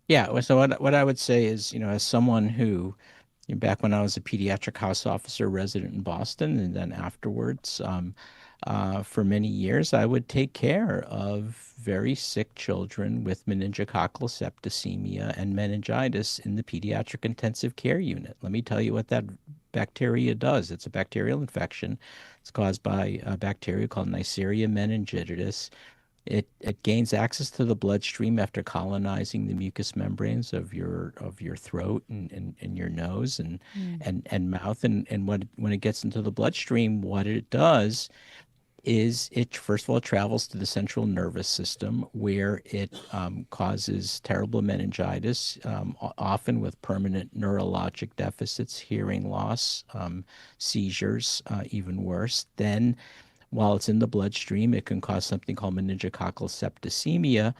Yeah. So what I would say is, as someone who, back when I was a pediatric house officer resident in Boston, and then afterwards, for many years, I would take care of very sick children with meningococcal septicemia and meningitis in the pediatric intensive care unit. Let me tell you what that bacteria does. It's a bacterial infection. It's caused by a bacteria called Neisseria meningitidis. It gains access to the bloodstream after colonizing the mucous membranes of your throat and your nose and mouth. And when it gets into the bloodstream, what it does is it first of all travels to the central nervous system, where it causes terrible meningitis, often with permanent neurologic deficits, hearing loss, seizures, even worse. Then, while it's in the bloodstream, it can cause something called meningococcal septicemia,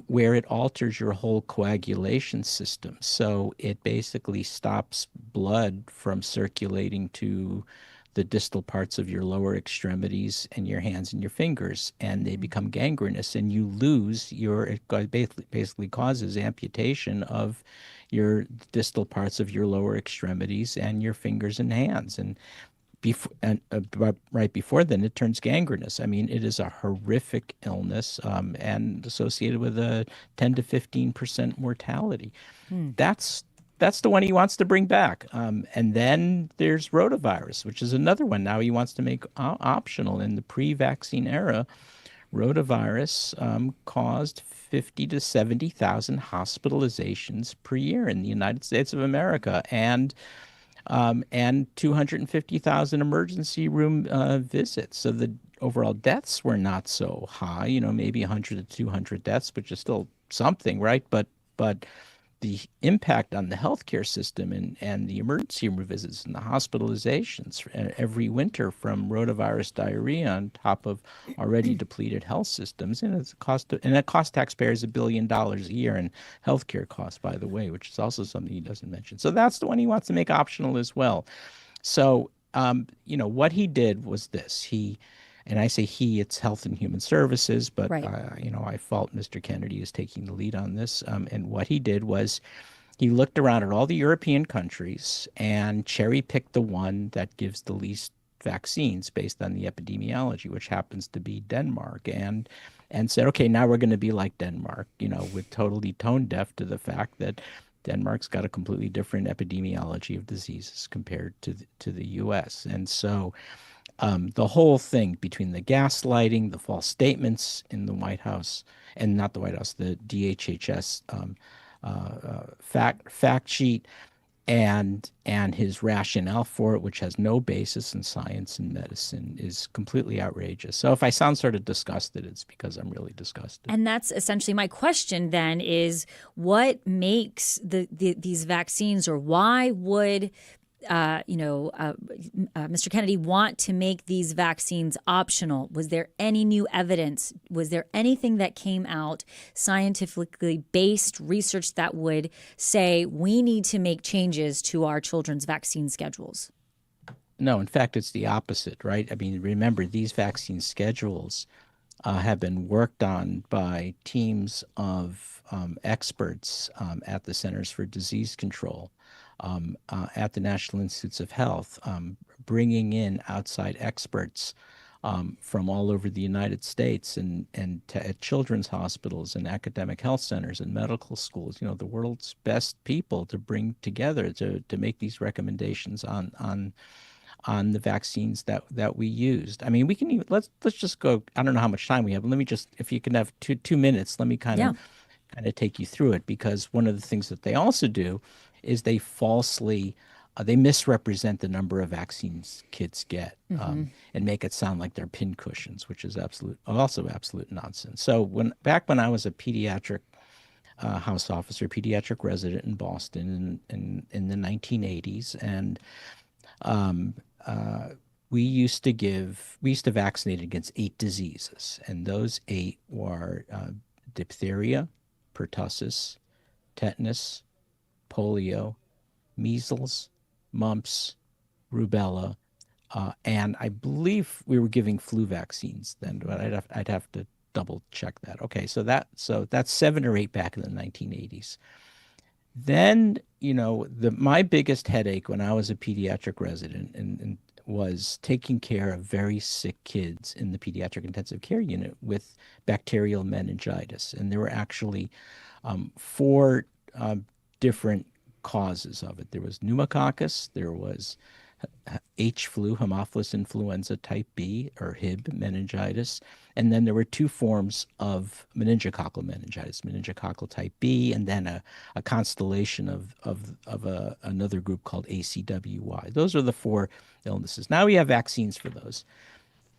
where it alters your whole coagulation system. So it basically stops blood from circulating to the distal parts of your lower extremities and your hands and your fingers, and they become gangrenous, and you lose it basically causes amputation of your distal parts of your lower extremities and your fingers and hands. And right before then, it turns gangrenous. I mean, it is a horrific illness and associated with a 10 to 15% mortality. That's the one he wants to bring back. And then there's rotavirus, which is another one now he wants to make optional. In the pre-vaccine era, rotavirus caused 50 to 70,000 hospitalizations per year in the United States of America, and 250,000 emergency room visits. So the overall deaths were not so high, maybe 100 to 200 deaths, which is still something, right? But the impact on the healthcare system and the emergency room visits and the hospitalizations every winter from rotavirus diarrhea on top of already depleted health systems, and it costs taxpayers $1 billion a year in healthcare costs, by the way, which is also something he doesn't mention. So that's the one he wants to make optional as well. So what he did was this. And I say he, it's Health and Human Services, but, right. I fault Mr. Kennedy is taking the lead on this. And what he did was he looked around at all the European countries and cherry-picked the one that gives the least vaccines based on the epidemiology, which happens to be Denmark, and said, okay, now we're going to be like Denmark, with totally tone deaf to the fact that Denmark's got a completely different epidemiology of diseases compared to the U.S. And so the whole thing between the gaslighting, the false statements in the White House, and not the White House, the DHHS fact sheet, and his rationale for it, which has no basis in science and medicine, is completely outrageous. So if I sound sort of disgusted, it's because I'm really disgusted. And that's essentially my question then is what makes these vaccines, or why would Mr. Kennedy want to make these vaccines optional? Was there any new evidence? Was there anything that came out, scientifically based research, that would say we need to make changes to our children's vaccine schedules? No, in fact, it's the opposite, right? I mean, remember, these vaccine schedules have been worked on by teams of experts at the Centers for Disease Control, at the National Institutes of Health, bringing in outside experts from all over the United States and at children's hospitals and academic health centers and medical schools, the world's best people to bring together to make these recommendations on the vaccines that we used. I mean, we can even, let's just go. I don't know how much time we have, but let me just, if you can have two minutes, let me kind of take you through it, because one of the things that they also do is they they misrepresent the number of vaccines kids get, and make it sound like they're pin cushions, which is also absolute nonsense. So back when I was a pediatric house officer, pediatric resident in Boston in the 1980s, and we used to vaccinate against 8 diseases, and those 8 were diphtheria, pertussis, tetanus, polio, measles, mumps, rubella, and I believe we were giving flu vaccines then, but I'd have to double check that. Okay, so that's 7 or 8 back in the 1980s. Then, my biggest headache when I was a pediatric resident and was taking care of very sick kids in the pediatric intensive care unit with bacterial meningitis. And there were actually 4 different causes of it. There was pneumococcus, there was H flu, Haemophilus influenza type B, or Hib meningitis, and then there were 2 forms of meningococcal meningitis, meningococcal type B, and then a constellation of another group called ACWY. Those are the 4 illnesses. Now we have vaccines for those.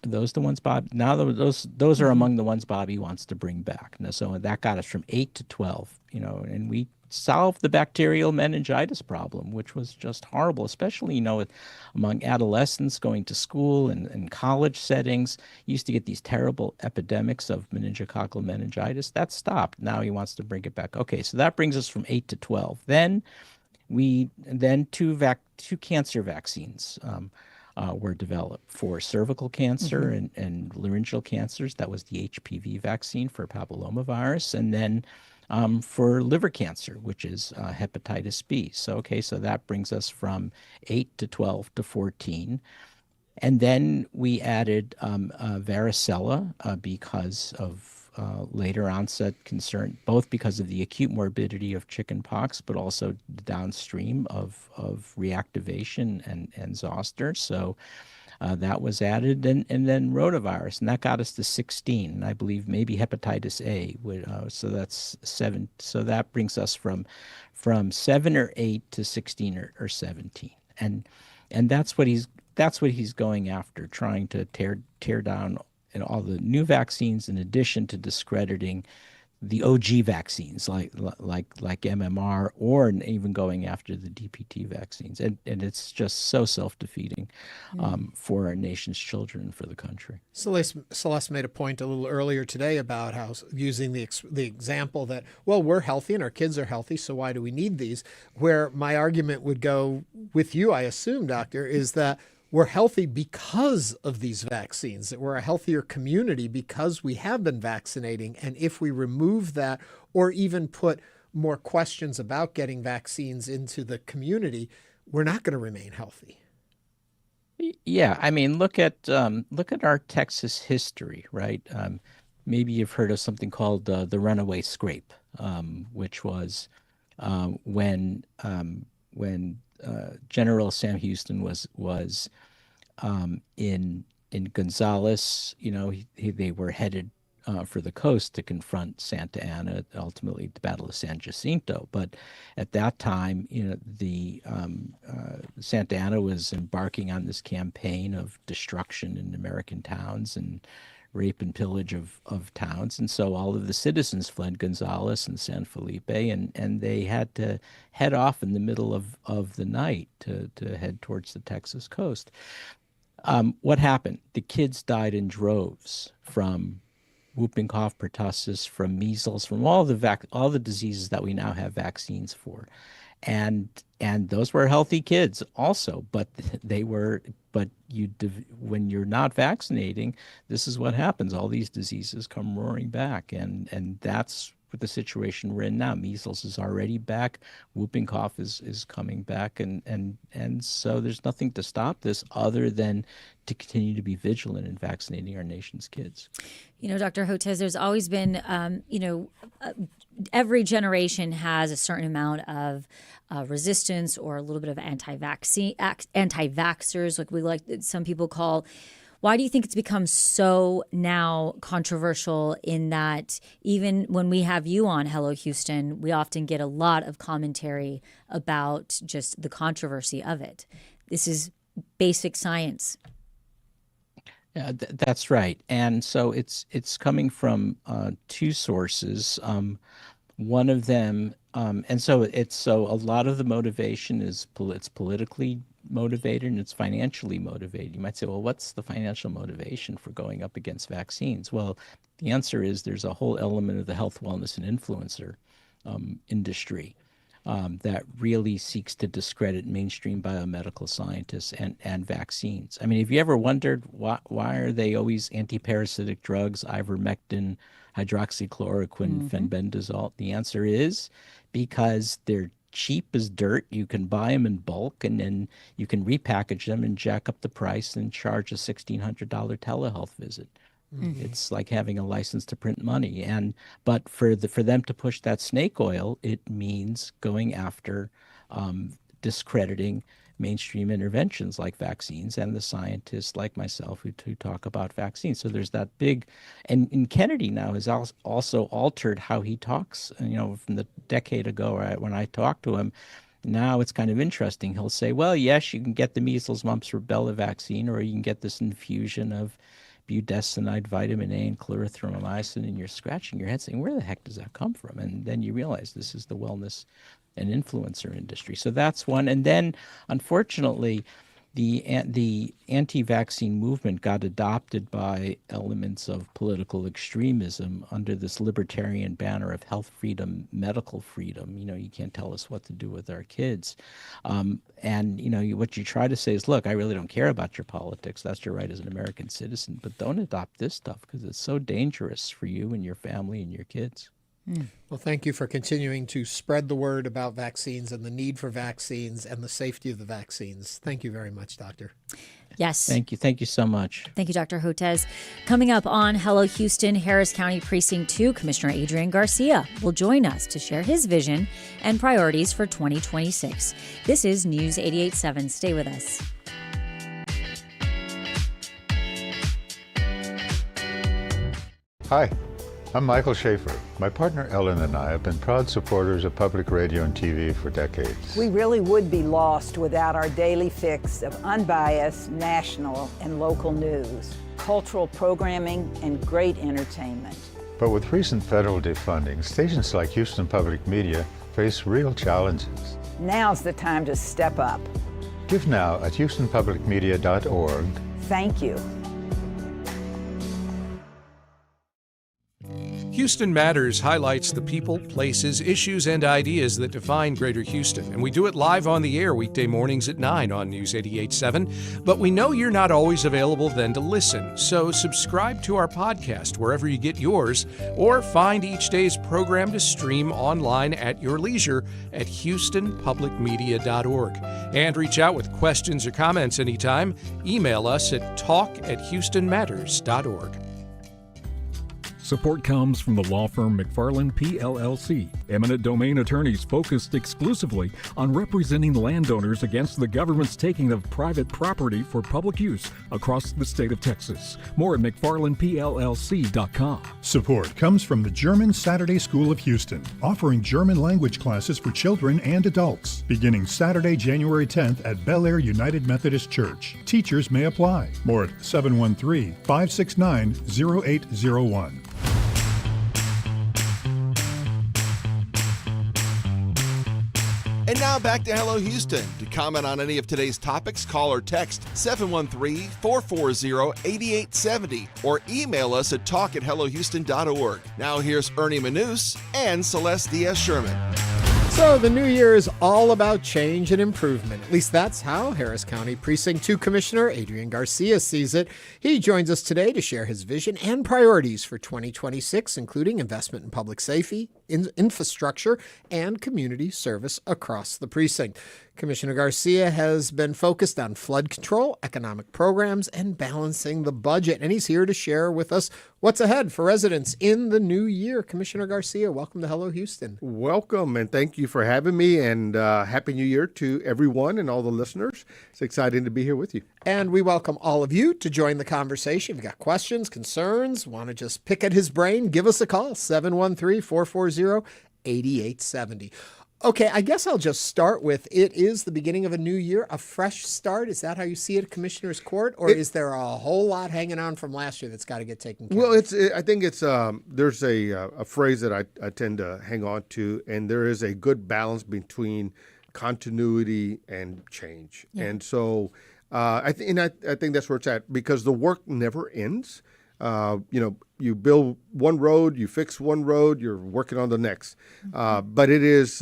Are those the ones Bob? Now those are among the ones Bobby wants to bring back. Now, so that got us from 8 to 12. And we solved the bacterial meningitis problem, which was just horrible, especially, among adolescents going to school and college settings. You used to get these terrible epidemics of meningococcal meningitis. That stopped. Now he wants to bring it back. Okay, so that brings us from 8 to 12. Then two cancer vaccines were developed for cervical cancer and laryngeal cancers. That was the HPV vaccine for papillomavirus, and then for liver cancer, which is hepatitis B. So that brings us from 8 to 12 to 14. And then we added varicella because of later onset concern, both because of the acute morbidity of chickenpox, but also downstream of reactivation and zoster. So that was added, and then rotavirus, and that got us to 16. And I believe maybe hepatitis A so that's 7. So that brings us from 7 or 8 to 16 or 17. And that's what he's going after, trying to tear down all the new vaccines, in addition to discrediting the OG vaccines like MMR, or even going after the DPT vaccines. And it's just so self-defeating for our nation's children and for the country. Celeste made a point a little earlier today about how using the example that, well, we're healthy and our kids are healthy, so why do we need these? Where my argument would go with you, I assume, Doctor, is that we're healthy because of these vaccines, that we're a healthier community because we have been vaccinating. And if we remove that, or even put more questions about getting vaccines into the community, we're not going to remain healthy. Yeah, I mean, look at our Texas history, right? Maybe you've heard of something called the Runaway Scrape, which was when General Sam Houston was in Gonzales. They were headed for the coast to confront Santa Anna, ultimately the Battle of San Jacinto. But at that time, the Santa Anna was embarking on this campaign of destruction in American towns and rape and pillage of towns. And so all of the citizens fled Gonzales and San Felipe, and they had to head off in the middle of the night to head towards the Texas coast. What happened? The kids died in droves from whooping cough, pertussis, from measles, from all the diseases that we now have vaccines for. And those were healthy kids also, but when you're not vaccinating, this is what happens. All these diseases come roaring back, and that's what the situation we're in now. Measles is already back, whooping cough is coming back, and so there's nothing to stop this other than to continue to be vigilant in vaccinating our nation's kids. Dr. Hotez, there's always been, every generation has a certain amount of resistance or a little bit of anti-vaxxers, like some people call. Why do you think it's become so now controversial in that even when we have you on Hello Houston, we often get a lot of commentary about just the controversy of it? This is basic science. Yeah, that's right. And so it's coming from two sources. One of them, and so a lot of the motivation is it's politically motivated and it's financially motivated. You might say, well, what's the financial motivation for going up against vaccines? Well, the answer is there's a whole element of the health, wellness, and influencer industry that really seeks to discredit mainstream biomedical scientists and vaccines. I mean, have you ever wondered why are they always antiparasitic drugs, ivermectin, hydroxychloroquine, fenbendazole? The answer is because they're cheap as dirt. You can buy them in bulk, and then you can repackage them and jack up the price and charge a $1,600 telehealth visit. It's like having a license to print money. But for them to push that snake oil, it means going after discrediting mainstream interventions like vaccines and the scientists like myself who talk about vaccines. So there's that big, and Kennedy now has also altered how he talks, from the decade ago when I talked to him. Now it's kind of interesting. He'll say, well, yes, you can get the measles, mumps, rubella vaccine, or you can get this infusion of budesonide, vitamin A, and clarithromycin, and you're scratching your head saying, where the heck does that come from? And then you realize this is the wellness and influencer industry. So that's one. And then, unfortunately, the anti-vaccine movement got adopted by elements of political extremism under this libertarian banner of health freedom, medical freedom. You can't tell us what to do with our kids. What you try to say is, look, I really don't care about your politics. That's your right as an American citizen. But don't adopt this stuff because it's so dangerous for you and your family and your kids. Well, thank you for continuing to spread the word about vaccines and the need for vaccines and the safety of the vaccines. Thank you very much, Doctor. Yes. Thank you. Thank you so much. Thank you, Dr. Hotez. Coming up on Hello Houston, Harris County Precinct 2, Commissioner Adrian Garcia will join us to share his vision and priorities for 2026. This is News 88.7. Stay with us. Hi. I'm Michael Schaefer. My partner Ellen and I have been proud supporters of public radio and TV for decades. We really would be lost without our daily fix of unbiased national and local news, cultural programming, and great entertainment. But with recent federal defunding, stations like Houston Public Media face real challenges. Now's the time to step up. Give now at houstonpublicmedia.org. Thank you. Houston Matters highlights the people, places, issues, and ideas that define Greater Houston, and we do it live on the air weekday mornings at 9 on News 88.7. But we know you're not always available then to listen, so subscribe to our podcast wherever you get yours, or find each day's program to stream online at your leisure at houstonpublicmedia.org. And reach out with questions or comments anytime. Email us at talk@houstonmatters.org. Support comes from the law firm McFarland PLLC, Eminent domain attorneys focused exclusively on representing landowners against the government's taking of private property for public use across the state of Texas. More at McFarlandPLLC.com. Support comes from the German Saturday School of Houston, offering German language classes for children and adults, beginning Saturday, January 10th at Bel Air United Methodist Church. Teachers may apply. More at 713-569-0801. And now back to Hello Houston. To comment on any of today's topics, call or text 713-440-8870 or email us at talk@hellohouston.org. Now here's Ernie Manous and Celeste Diaz-Sherman. So the new year is all about change and improvement. At least that's how Harris County Precinct 2 Commissioner Adrian Garcia sees it. He joins us today to share his vision and priorities for 2026, including investment in public safety, infrastructure, and community service across the precinct. Commissioner Garcia has been focused on flood control, economic programs, and balancing the budget. And he's here to share with us what's ahead for residents in the new year. Commissioner Garcia, welcome to Hello Houston. Welcome, and thank you for having me, and Happy New Year to everyone and all the listeners. It's exciting to be here with you. And we welcome all of you to join the conversation. If you've got questions, concerns, want to just pick at his brain, give us a call, 713-440-8870. Okay, I guess I'll just start with, it is the beginning of a new year, a fresh start. Is that how you see it at Commissioner's Court? Or is there a whole lot hanging on from last year that's got to get taken care of? Well, I think it's there's a phrase that I tend to hang on to, and there is a good balance between continuity and change. Yeah. And so I think that's where it's at, because the work never ends. You build one road, you fix one road, you're working on the next. But it is,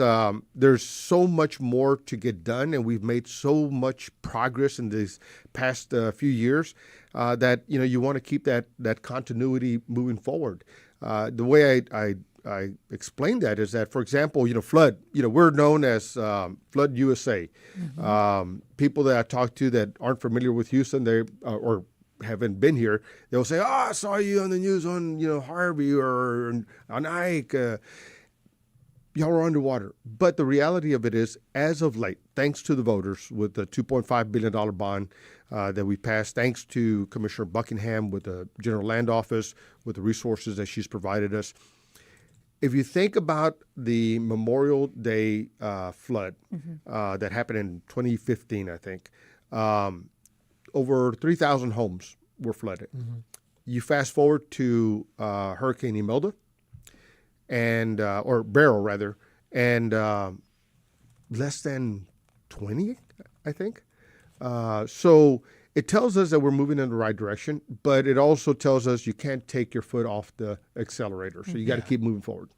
there's so much more to get done, and we've made so much progress in these past few years that, you want to keep that continuity moving forward. The way I explain that is that, for example, flood, we're known as Flood USA. Mm-hmm. People that I talk to that aren't familiar with Houston, they or haven't been here, they'll say, I saw you on the news on, Harvey or on Ike. Y'all are underwater. But the reality of it is, as of late, thanks to the voters with the $2.5 billion bond that we passed, thanks to Commissioner Buckingham with the General Land Office, with the resources that she's provided us, if you think about the Memorial Day flood mm-hmm. That happened in 2015, I think, over 3,000 homes were flooded. Mm-hmm. You fast forward to Hurricane Imelda, or Beryl rather, and less than 20, I think. So it tells us that we're moving in the right direction, but it also tells us you can't take your foot off the accelerator. So you got to keep moving forward.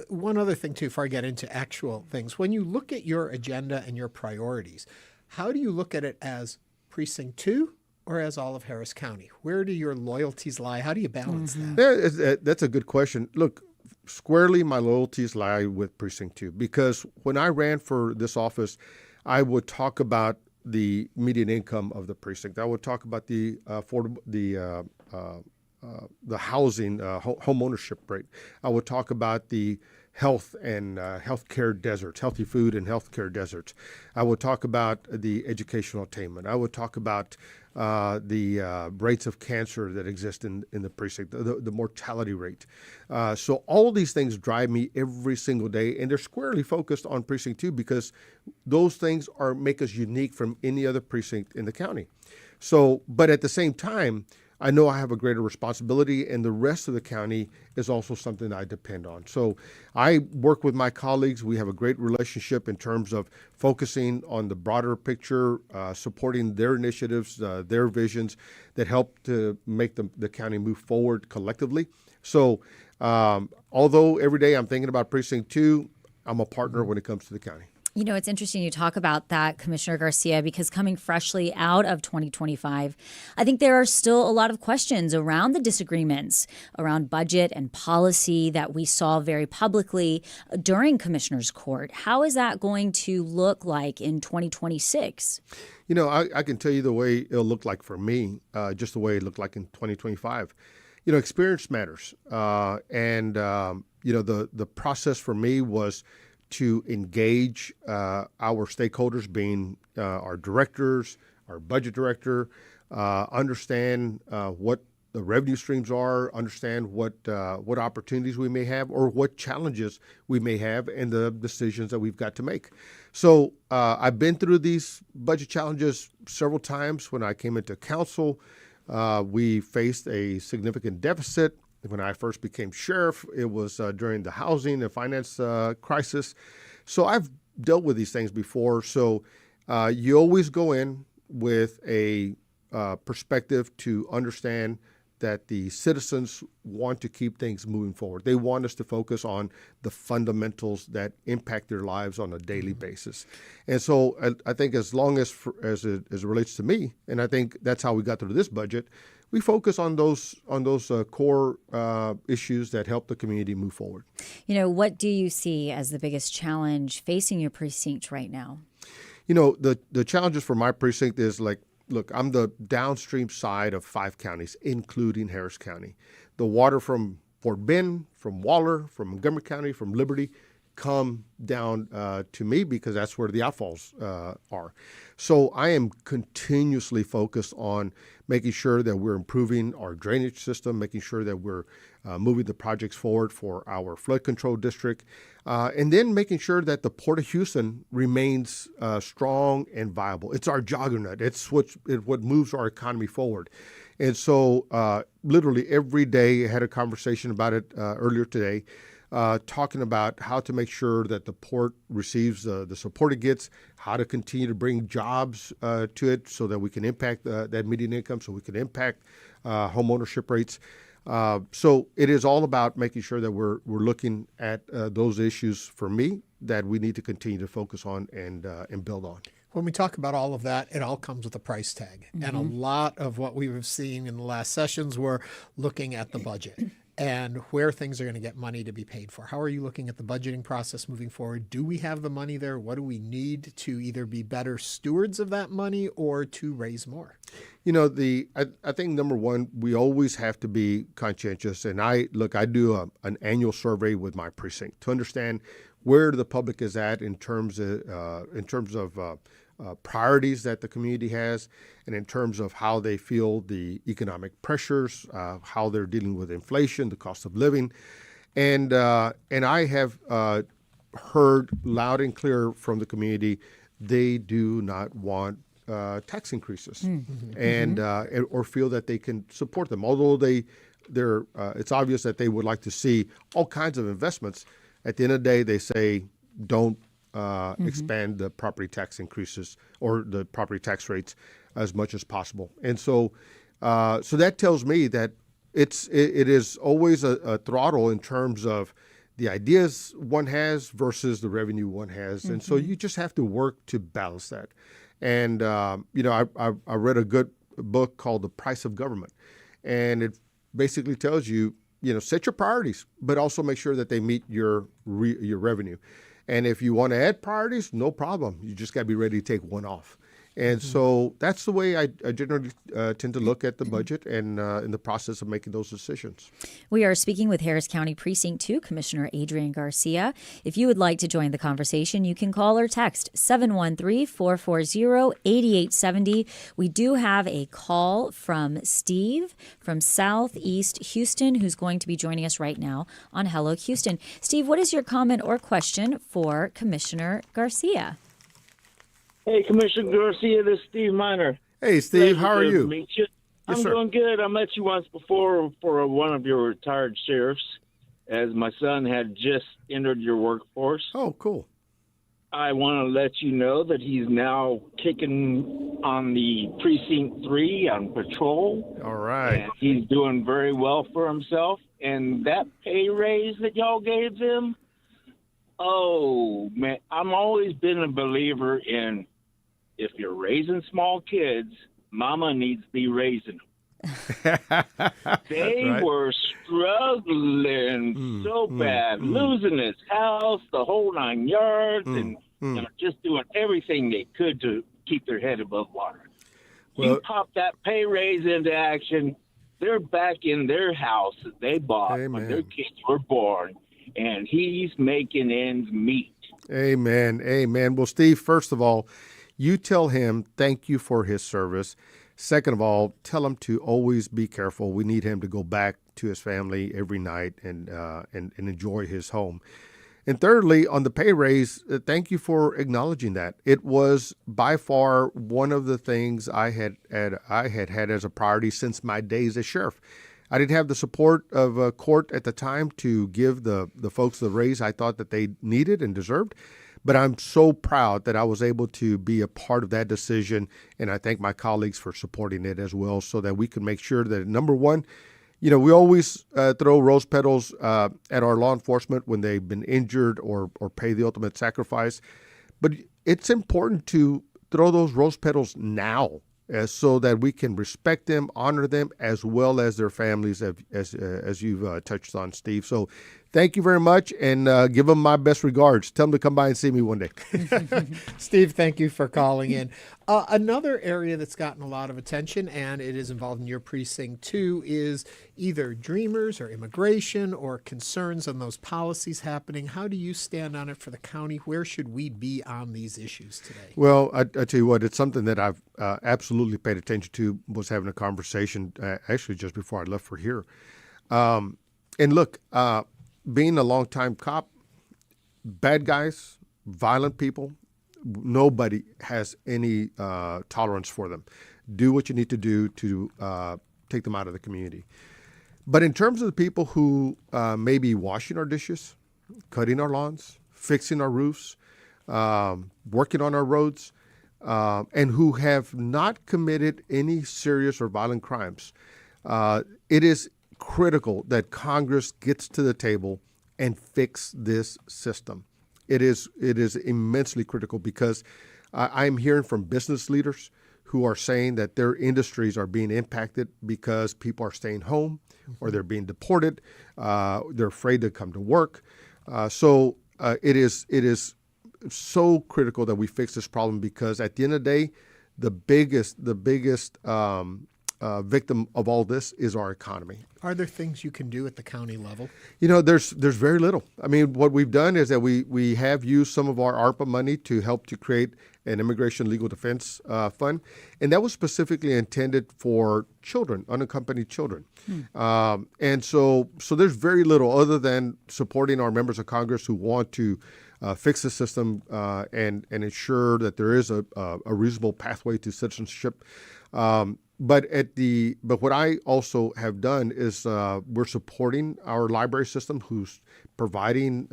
One other thing, too, before I get into actual things. When you look at your agenda and your priorities, how do you look at it as Precinct 2 or as all of Harris County? Where do your loyalties lie? How do you balance mm-hmm. that? That's a good question. Look, squarely my loyalties lie with Precinct 2, because when I ran for this office, I would talk about the median income of the precinct. I would talk about the housing, home ownership rate. I would talk about the health and healthcare deserts, healthy food and healthcare deserts. I would talk about the educational attainment. I would talk about the rates of cancer that exist in the precinct, the mortality rate. So all of these things drive me every single day, and they're squarely focused on Precinct 2 because those things make us unique from any other precinct in the county. So, but at the same time, I know I have a greater responsibility, and the rest of the county is also something I depend on. So I work with my colleagues. We have a great relationship in terms of focusing on the broader picture, supporting their initiatives, their visions that help to make the county move forward collectively. So although every day I'm thinking about Precinct 2, I'm a partner when it comes to the county. You know, it's interesting you talk about that, Commissioner Garcia, because coming freshly out of 2025, I think there are still a lot of questions around the disagreements around budget and policy that we saw very publicly during Commissioner's Court. How is that going to look like in 2026? You know, I can tell you the way it'll look like for me, just the way it looked like in 2025. experience matters. The process for me was to engage our stakeholders, being our directors, our budget director, understand what the revenue streams are, understand what opportunities we may have or what challenges we may have and the decisions that we've got to make. So I've been through these budget challenges several times. When I came into council, we faced a significant deficit. When I first became sheriff, it was during the housing and finance crisis. So I've dealt with these things before. So you always go in with a perspective to understand that the citizens want to keep things moving forward. They want us to focus on the fundamentals that impact their lives on a daily basis. And so I think as long as it relates to me, and I think that's how we got through this budget, we focus on those core issues that help the community move forward. What do you see as the biggest challenge facing your precinct right now? The challenges for my precinct is look, I'm the downstream side of 5 counties, including Harris County. The water from Fort Bend, from Waller, from Montgomery County, from Liberty come down to me because that's where the outfalls are. So I am continuously focused on making sure that we're improving our drainage system, making sure that we're moving the projects forward for our flood control district, and then making sure that the Port of Houston remains strong and viable. It's our juggernaut. It's what moves our economy forward. And so literally every day, I had a conversation about it earlier today, talking about how to make sure that the port receives the support it gets, how to continue to bring jobs to it so that we can impact that median income, so we can impact home ownership rates. So it is all about making sure that we're looking at those issues for me that we need to continue to focus on and build on. When we talk about all of that, it all comes with a price tag. Mm-hmm. And a lot of what we've seen in the last sessions were looking at the budget and where things are going to get money to be paid for. How are you looking at the budgeting process moving forward? Do we have the money there? What do we need to either be better stewards of that money or to raise more? I think number one, we always have to be conscientious. And I do an annual survey with my precinct to understand where the public is at in terms of priorities that the community has, and in terms of how they feel the economic pressures, how they're dealing with inflation, the cost of living. And I have heard loud and clear from the community, they do not want tax increases, and or feel that they can support them. Although they're it's obvious that they would like to see all kinds of investments. At the end of the day, they say don't expand the property tax increases or the property tax rates as much as possible. And so that tells me that it is always a throttle in terms of the ideas one has versus the revenue one has. And so you just have to work to balance that. And, I read a good book called The Price of Government, and it basically tells you, set your priorities, but also make sure that they meet your revenue. And if you want to add priorities, no problem. You just got to be ready to take one off. And so that's the way I generally tend to look at the budget and in the process of making those decisions. We are speaking with Harris County Precinct 2 Commissioner Adrian Garcia. If you would like to join the conversation, you can call or text 713-440-8870. We do have a call from Steve from Southeast Houston, who's going to be joining us right now on Hello Houston. Steve, what is your comment or question for Commissioner Garcia? Hey, Commissioner Garcia, this is Steve Miner. Hey, Steve, how are you? To meet you. Yes, I'm sir. doing good. I met you once before for one of your retired sheriffs, as my son had just entered your workforce. Oh, cool. I want to let you know that he's now kicking on the Precinct 3 on patrol. All right. And he's doing very well for himself. And that pay raise that y'all gave him, oh, man, I've always been a believer in if you're raising small kids, mama needs to be raising them. They were struggling so bad, losing his house, the whole 9 yards, and just doing everything they could to keep their head above water. Well, you pop that pay raise into action, they're back in their house that they bought when their kids were born, and he's making ends meet. Amen. Amen. Well, Steve, first of all, you tell him thank you for his service. Second of all, tell him to always be careful. We need him to go back to his family every night and enjoy his home. And thirdly, on the pay raise, thank you for acknowledging that. It was by far one of the things I had as a priority since my days as sheriff. I didn't have the support of court at the time to give the folks the raise I thought that they needed and deserved. But I'm so proud that I was able to be a part of that decision, and I thank my colleagues for supporting it as well, so that we can make sure that, number one, we always throw rose petals at our law enforcement when they've been injured or pay the ultimate sacrifice. But it's important to throw those rose petals now, so that we can respect them, honor them, as well as their families, as you've touched on, Steve. So thank you very much, and give them my best regards. Tell them to come by and see me one day. Steve, thank you for calling in. Another area that's gotten a lot of attention, and it is involved in your precinct too, is either Dreamers or immigration or concerns on those policies happening. How do you stand on it for the county? Where should we be on these issues today? Well, I tell you what, it's something that I've absolutely paid attention to. Was having a conversation actually just before I left for here. And look, being a longtime cop, bad guys, violent people, nobody has any tolerance for them. Do what you need to do to take them out of the community. But in terms of the people who may be washing our dishes, cutting our lawns, fixing our roofs, working on our roads, and who have not committed any serious or violent crimes, it is critical that Congress gets to the table and fix this system. It is immensely critical, because I'm hearing from business leaders who are saying that their industries are being impacted because people are staying home or they're being deported. They're afraid to come to work. So it is so critical that we fix this problem, because at the end of the day, the biggest victim of all this is our economy. Are there things you can do at the county level? There's very little. I mean, what we've done is that we have used some of our ARPA money to help to create an immigration legal defense fund, and that was specifically intended for children, unaccompanied children. And so there's very little other than supporting our members of Congress who want to fix the system and ensure that there is a reasonable pathway to citizenship. But what I also have done is we're supporting our library system, who's providing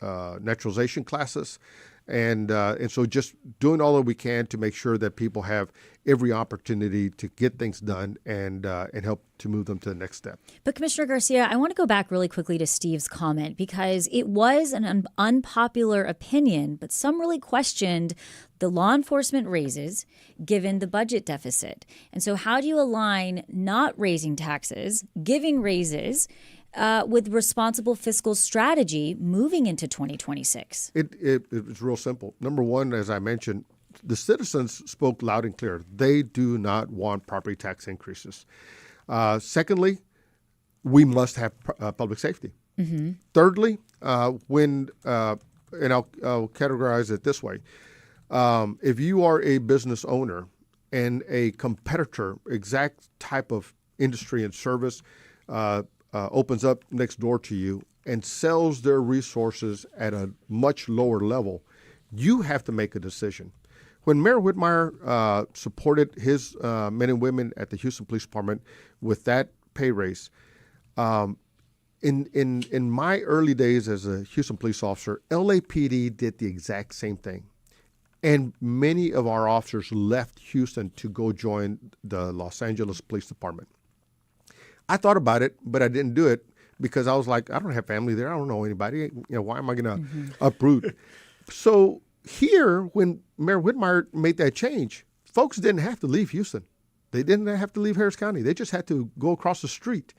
naturalization classes, and so just doing all that we can to make sure that people have every opportunity to get things done and help to move them to the next step. But Commissioner Garcia, I want to go back really quickly to Steve's comment, because it was an unpopular opinion, but some really questioned the law enforcement raises given the budget deficit. And so how do you align not raising taxes, giving raises, with responsible fiscal strategy moving into 2026? It's real simple. Number one, as I mentioned, the citizens spoke loud and clear. They do not want property tax increases. Secondly, we must have public safety. Mm-hmm. Thirdly, and I'll categorize it this way. If you are a business owner and a competitor, exact type of industry and service, opens up next door to you and sells their resources at a much lower level, you have to make a decision. When Mayor Whitmire supported his men and women at the Houston Police Department with that pay raise, in my early days as a Houston police officer, LAPD did the exact same thing. And many of our officers left Houston to go join the Los Angeles Police Department. I thought about it, but I didn't do it because I was like, I don't have family there. I don't know anybody. Why am I going to uproot? So here, when Mayor Whitmire made that change, folks didn't have to leave Houston. They didn't have to leave Harris County. They just had to go across the street.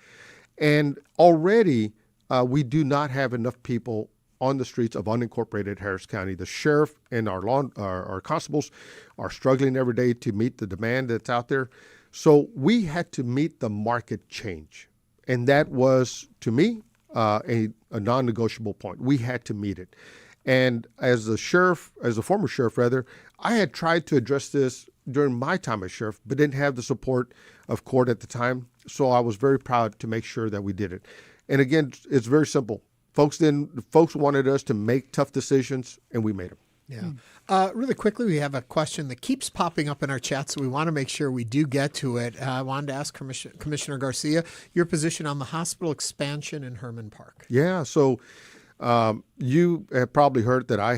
And already we do not have enough people on the streets of unincorporated Harris County. The sheriff and our constables are struggling every day to meet the demand that's out there. So we had to meet the market change. And that was, to me, a non-negotiable point. We had to meet it. And as a former sheriff, I had tried to address this during my time as sheriff, but didn't have the support of court at the time. So I was very proud to make sure that we did it. And again, it's very simple. Folks wanted us to make tough decisions, and we made them. Yeah. Really quickly, we have a question that keeps popping up in our chat, so we want to make sure we do get to it. I wanted to ask Commissioner Garcia your position on the hospital expansion in Herman Park. Yeah, so you have probably heard that I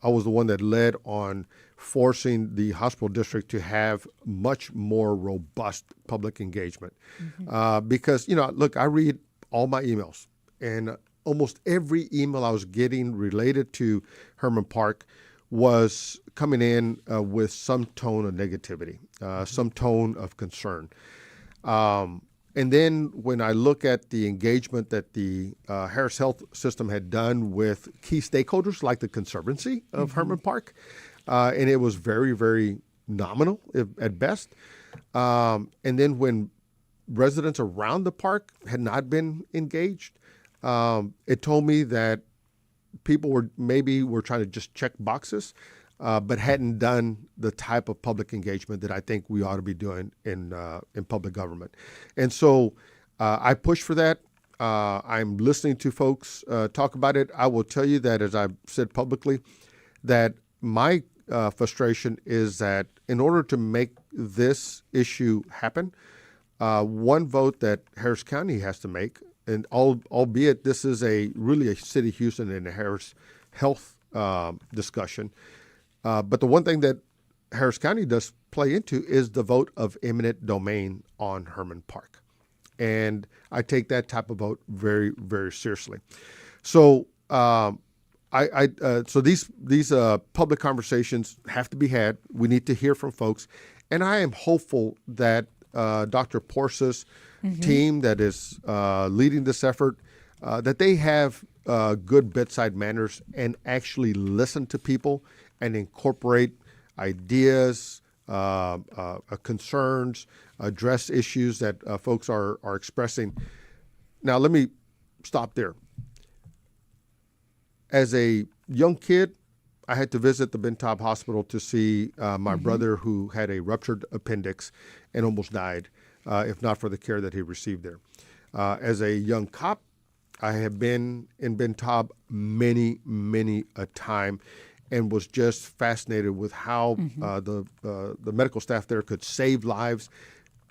was the one that led on forcing the hospital district to have much more robust public engagement. Because, look, I read all my emails, and almost every email I was getting related to Herman Park was coming in with some tone of negativity, some tone of concern. And then when I look at the engagement that the Harris Health System had done with key stakeholders like the Conservancy of Herman Park, and it was very, very nominal at best. And then when residents around the park had not been engaged, it told me that people were trying to just check boxes, but hadn't done the type of public engagement that I think we ought to be doing in public government. And so I push for that. I'm listening to folks talk about it. I will tell you that, as I've said publicly, that my frustration is that in order to make this issue happen, one vote that Harris County has to make, and albeit this is really a City of Houston and a Harris Health discussion, but the one thing that Harris County does play into is the vote of eminent domain on Herman Park. And I take that type of vote very, very seriously. So so these public conversations have to be had. We need to hear from folks. And I am hopeful that Dr. Porsa's team that is leading this effort, that they have good bedside manners and actually listen to people and incorporate ideas, concerns, address issues that folks are expressing. Now, let me stop there. As a young kid, I had to visit the Bentab Hospital to see my brother, who had a ruptured appendix and almost died, if not for the care that he received there. As a young cop, I have been in Bentab many, many a time, and was just fascinated with how the medical staff there could save lives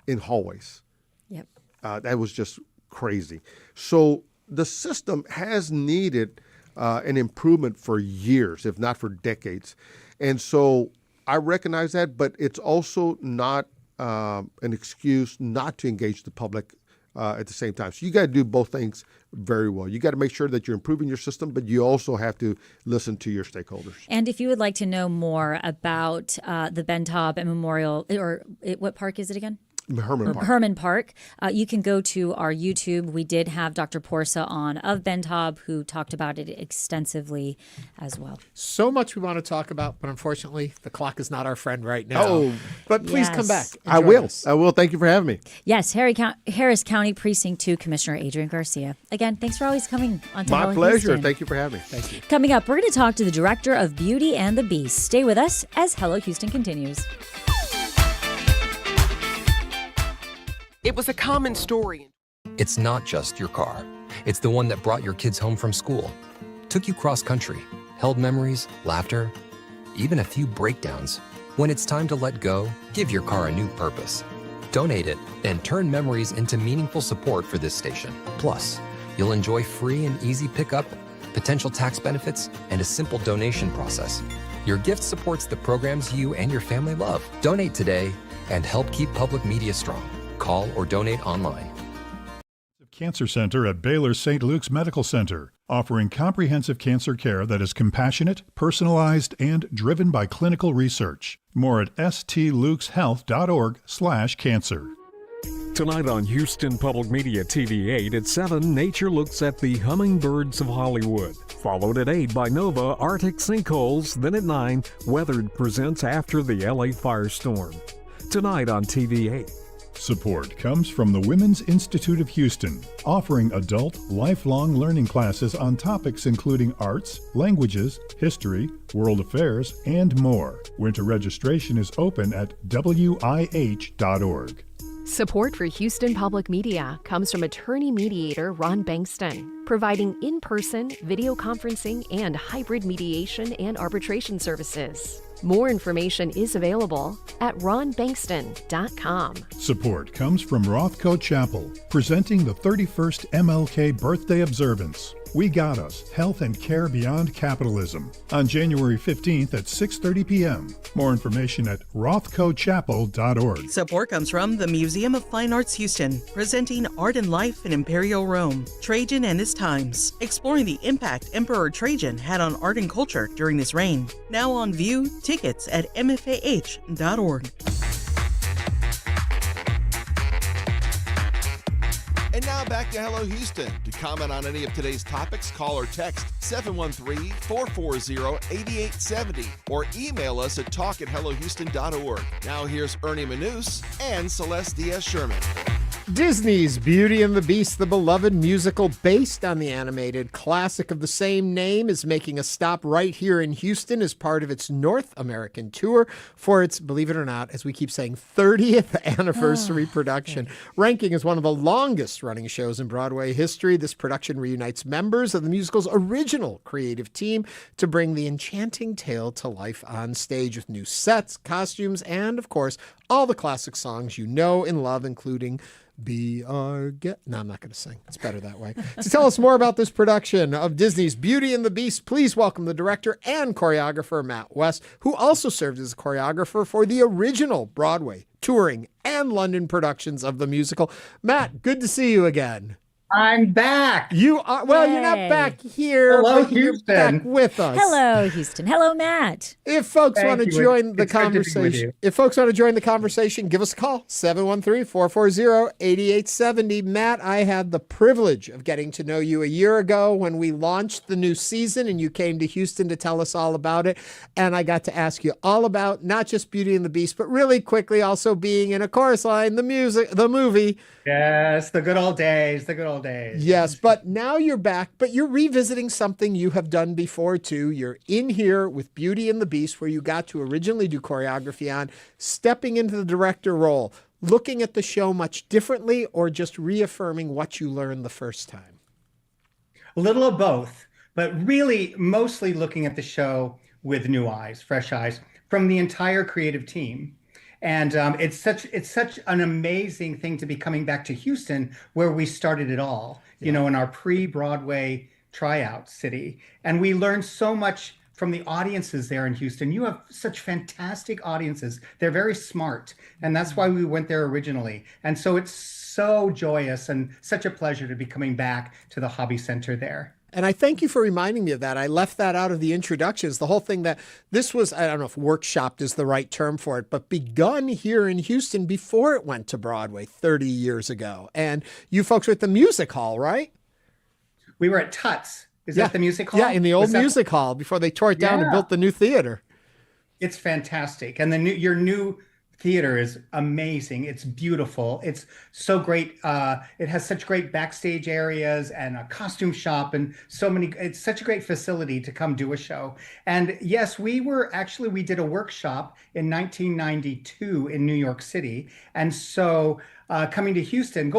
in hallways. Yep. That was just crazy. So the system has needed an improvement for years, if not for decades. And so I recognize that, but it's also not an excuse not to engage the public at the same time. So you got to do both things very well. You got to make sure that you're improving your system, but you also have to listen to your stakeholders. And if you would like to know more about the Bentab Memorial, or what park is it again? Herman Park. You can go to our YouTube. We did have Dr. Porsa on of Bentab, who talked about it extensively as well. So much we want to talk about, but unfortunately, the clock is not our friend right now. But please come back. I will. I will. Thank you for having me. Yes, Harris County Precinct 2 Commissioner Adrian Garcia. Again, thanks for always coming on to My Hello pleasure. Houston. Thank you for having me. Thank you. Coming up, we're going to talk to the Director of Beauty and the Beast. Stay with us as Hello Houston continues. It was a common story. It's not just your car. It's the one that brought your kids home from school, took you cross-country, held memories, laughter, even a few breakdowns. When it's time to let go, give your car a new purpose. Donate it and turn memories into meaningful support for this station. Plus, you'll enjoy free and easy pickup, potential tax benefits, and a simple donation process. Your gift supports the programs you and your family love. Donate today and help keep public media strong. Call or donate online. Cancer Center at Baylor St. Luke's Medical Center, offering comprehensive cancer care that is compassionate, personalized, and driven by clinical research. More at stlukeshealth.org/cancer. Tonight on Houston Public Media TV 8 at 7, Nature looks at the hummingbirds of Hollywood. Followed at 8 by Nova, Arctic sinkholes. Then at 9, Weathered presents After the LA Firestorm. tonight on TV8. Support comes from the Women's Institute of Houston, offering adult, lifelong learning classes on topics including arts, languages, history, world affairs, and more. Winter registration is open at wih.org. Support for Houston Public Media comes from attorney mediator Ron Bankston, providing in-person, video conferencing, and hybrid mediation and arbitration services. More information is available at ronbankston.com. Support comes from Rothko Chapel, presenting the 31st MLK Birthday Observance. We Got Us, Health and Care Beyond Capitalism, on January 15th at 6:30 p.m. More information at rothkochapel.org. Support comes from the Museum of Fine Arts Houston, presenting Art and Life in Imperial Rome, Trajan and His Times, exploring the impact Emperor Trajan had on art and culture during his reign. Now on view, tickets at mfah.org. And now back to Hello Houston. To comment on any of today's topics, call or text 713-440-8870 or email us at talk@hellohouston.org. Now here's Ernie Manous and Celeste Diaz-Sherman. Disney's Beauty and the Beast, the beloved musical based on the animated classic of the same name, is making a stop right here in Houston as part of its North American tour for its, believe it or not, as we keep saying, 30th anniversary production. Ranking as one of the longest running shows in Broadway history, this production reunites members of the musical's original creative team to bring the enchanting tale to life on stage with new sets, costumes, and, of course, all the classic songs you know and love, including Be Our Guest. No, I'm not going to sing. It's better that way. To tell us more about this production of Disney's Beauty and the Beast, please welcome the director and choreographer, Matt West, who also served as a choreographer for the original Broadway, touring, and London productions of the musical. Matt, good to see you again. I'm back. You are, well, You're not back here. Hello, but you're Houston. back with us. Hello, Houston. Hello, Matt. If folks Thank want to you. join the It's good to be with conversation, give us a call, 713-440-8870. Matt, I had the privilege of getting to know you a year ago when we launched the new season and you came to Houston to tell us all about it. And I got to ask you all about not just Beauty and the Beast, but really quickly also being in a chorus line, the movie. Yes, the good old days. Yes, but now you're back, but you're revisiting something you have done before too. You're in here with Beauty and the Beast, where you got to originally do choreography on, stepping into the director role, looking at the show much differently, or just reaffirming what you learned the first time? A little of both, but really mostly looking at the show with new eyes, fresh eyes from the entire creative team. And it's such an amazing thing to be coming back to Houston, where we started it all, in our pre-Broadway tryout city. And we learned so much from the audiences there in Houston. You have such fantastic audiences. They're very smart. And that's why we went there originally. And so it's so joyous and such a pleasure to be coming back to the Hobby Center there. And I thank you for reminding me of that. I left that out of the introductions. The whole thing that this was, I don't know if workshopped is the right term for it, but begun here in Houston before it went to Broadway 30 years ago. And you folks were at the music hall, right? We were at Tuts. Is that the music hall? Yeah, in the old music hall before they tore it down and built the new theater. It's fantastic. And your new theater is amazing. It's beautiful. It's so great. It has such great backstage areas and a costume shop and it's such a great facility to come do a show. And yes, we did a workshop in 1992 in New York City. And so going to Houston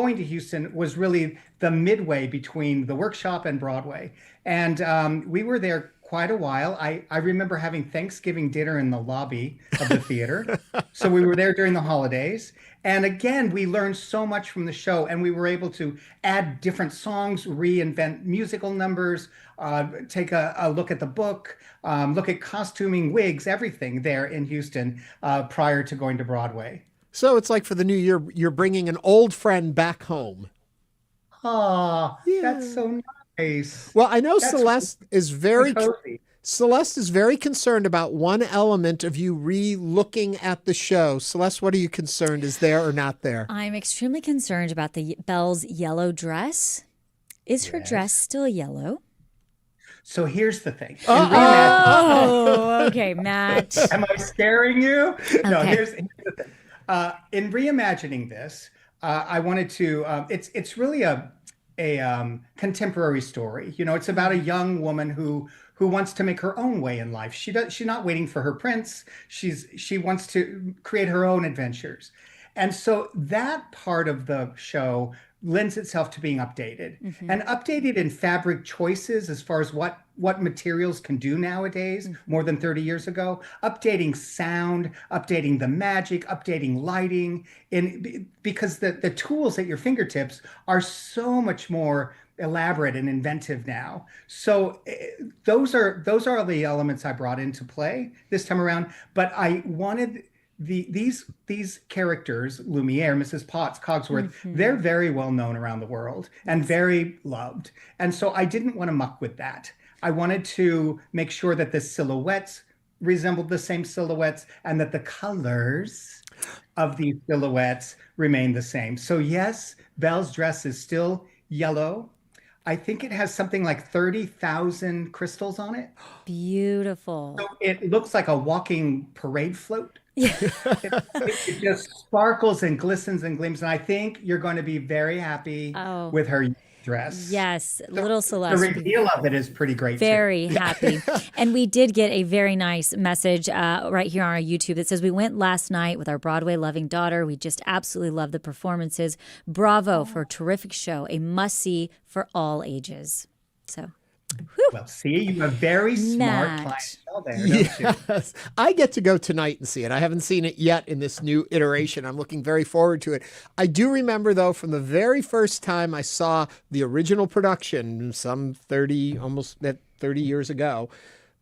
was really the midway between the workshop and Broadway. And we were there quite a while. I remember having Thanksgiving dinner in the lobby of the theater. So we were there during the holidays. And again, we learned so much from the show, and we were able to add different songs, reinvent musical numbers, take a look at the book, look at costuming, wigs, everything there in Houston prior to going to Broadway. So it's like for the new year, you're bringing an old friend back home. Oh, that's so nice. Well, I know Celeste is very concerned about one element of you re-looking at the show. Celeste, what are you concerned is there or not there? I'm extremely concerned about Belle's yellow dress. Is her dress still yellow? So here's the thing. Oh, okay, Matt. Am I scaring you? No, Okay. here's the thing. In reimagining this, I wanted to. It's really a contemporary story. You know, it's about a young woman who wants to make her own way in life. She's not waiting for her prince. She wants to create her own adventures. And so that part of the show lends itself to being updated, and updated in fabric choices as far as what materials can do nowadays, more than 30 years ago, updating sound, updating the magic, updating lighting, because the tools at your fingertips are so much more elaborate and inventive now. So those are all the elements I brought into play this time around. But I wanted these characters, Lumiere, Mrs. Potts, Cogsworth, they're very well known around the world and very loved. And so I didn't want to muck with that. I wanted to make sure that the silhouettes resembled the same silhouettes and that the colors of these silhouettes remain the same. So yes, Belle's dress is still yellow. I think it has something like 30,000 crystals on it. Beautiful. So it looks like a walking parade float. It just sparkles and glistens and gleams. And I think you're going to be very happy with her dress. Yes, little Celeste. The reveal of it is pretty great. Very happy. And we did get a very nice message right here on our YouTube that says, we went last night with our Broadway loving daughter. We just absolutely love the performances. Bravo for a terrific show. A must-see for all ages. So... Well, see, you have a very smart clientele there, don't you? Yes. I get to go tonight and see it. I haven't seen it yet in this new iteration. I'm looking very forward to it. I do remember, though, from the very first time I saw the original production, almost 30 years ago,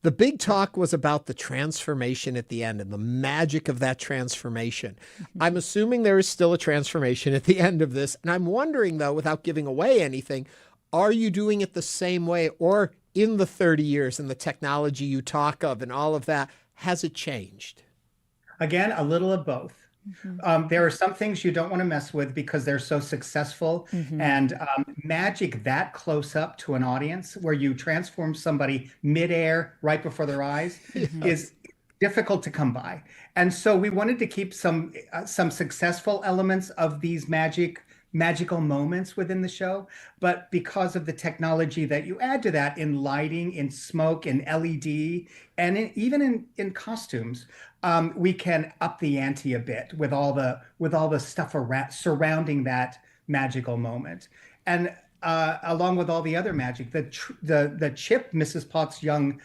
the big talk was about the transformation at the end and the magic of that transformation. I'm assuming there is still a transformation at the end of this. And I'm wondering, though, without giving away anything, are you doing it the same way, or in the 30 years and the technology you talk of and all of that, has it changed? Again, a little of both. There are some things you don't want to mess with because they're so successful, and magic that close up to an audience where you transform somebody midair right before their eyes is difficult to come by. And so we wanted to keep some successful elements of these magical moments within the show, but because of the technology that you add to that in lighting, in smoke, in LED, and even in costumes, we can up the ante a bit with all the stuff surrounding that magical moment. And along with all the other magic, the Chip, Mrs. Potts' young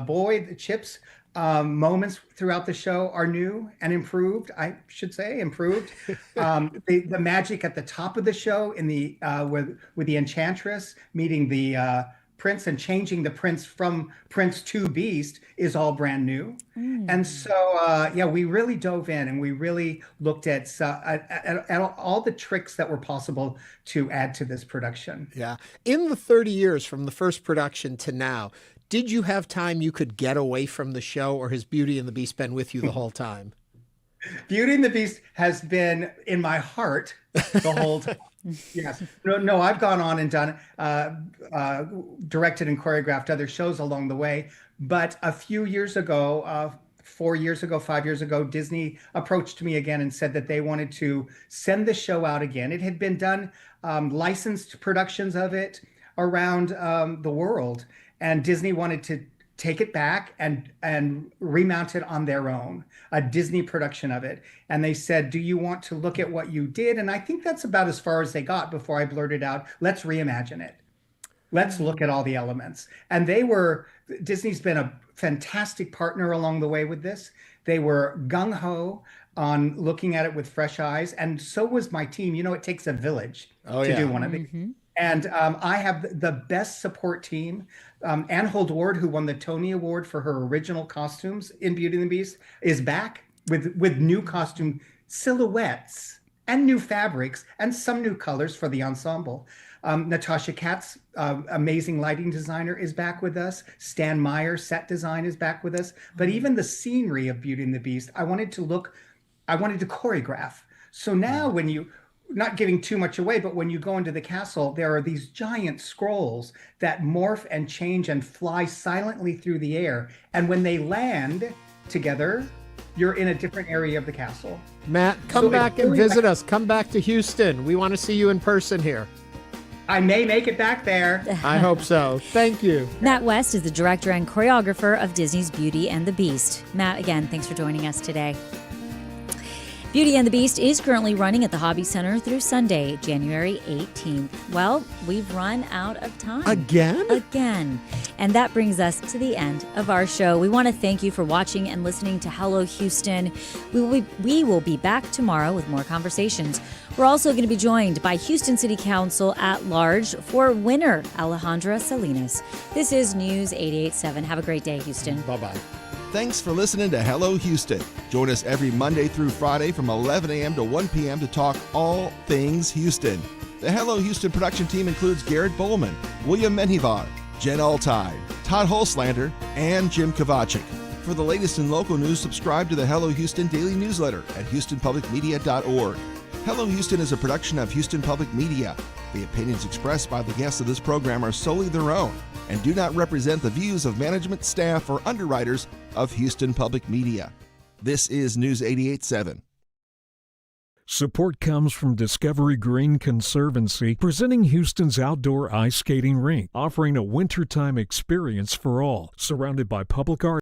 boy, the Chip's moments throughout the show are new and improved. I should say improved. The magic at the top of the show in the with the Enchantress meeting the prince and changing the prince from prince to beast is all brand new. And so we really dove in and we really looked at all the tricks that were possible to add to this production. Yeah. In the 30 years from the first production to now, did you have time you could get away from the show, or has Beauty and the Beast been with you the whole time? Beauty and the Beast has been in my heart the whole time. Yes. No, I've gone on and done, directed and choreographed other shows along the way. But a few years ago, 4 years ago, 5 years ago, Disney approached me again and said that they wanted to send the show out again. It had been done, licensed productions of it around the world. And Disney wanted to take it back and remount it on their own, a Disney production of it. And they said, do you want to look at what you did? And I think that's about as far as they got before I blurted out, let's reimagine it. Let's look at all the elements. And Disney's been a fantastic partner along the way with this. They were gung-ho on looking at it with fresh eyes. And so was my team. You know, it takes a village to do one of these. And I have the best support team. Anne Holdward, who won the Tony Award for her original costumes in Beauty and the Beast, is back with new costume silhouettes and new fabrics and some new colors for the ensemble. Natasha Katz, amazing lighting designer, is back with us. Stan Meyer, set design, is back with us. But even the scenery of Beauty and the Beast, I wanted to choreograph. So now when you... Not giving too much away, but when you go into the castle, there are these giant scrolls that morph and change and fly silently through the air. And when they land together, you're in a different area of the castle. Matt, come So back it's and really visit us. Come back to Houston. We want to see you in person here. I may make it back there. I hope so. Thank you. Matt West is the director and choreographer of Disney's Beauty and the Beast. Matt, again, thanks for joining us today. Beauty and the Beast is currently running at the Hobby Center through Sunday, January 18th. Well, we've run out of time. Again? Again. And that brings us to the end of our show. We want to thank you for watching and listening to Hello Houston. We will be back tomorrow with more conversations. We're also going to be joined by Houston City Council at large for winner Alejandra Salinas. This is News 88.7. Have a great day, Houston. Bye-bye. Thanks for listening to Hello Houston. Join us every Monday through Friday from 11 a.m. to 1 p.m. to talk all things Houston. The Hello Houston production team includes Garrett Bowman, William Menjivar, Jen Altide, Todd Holslander, and Jim Kovacic. For the latest in local news, subscribe to the Hello Houston daily newsletter at houstonpublicmedia.org. Hello Houston is a production of Houston Public Media. The opinions expressed by the guests of this program are solely their own and do not represent the views of management, staff, or underwriters of Houston Public Media. This is News 88.7. Support comes from Discovery Green Conservancy, presenting Houston's outdoor ice skating rink, offering a wintertime experience for all, surrounded by public art.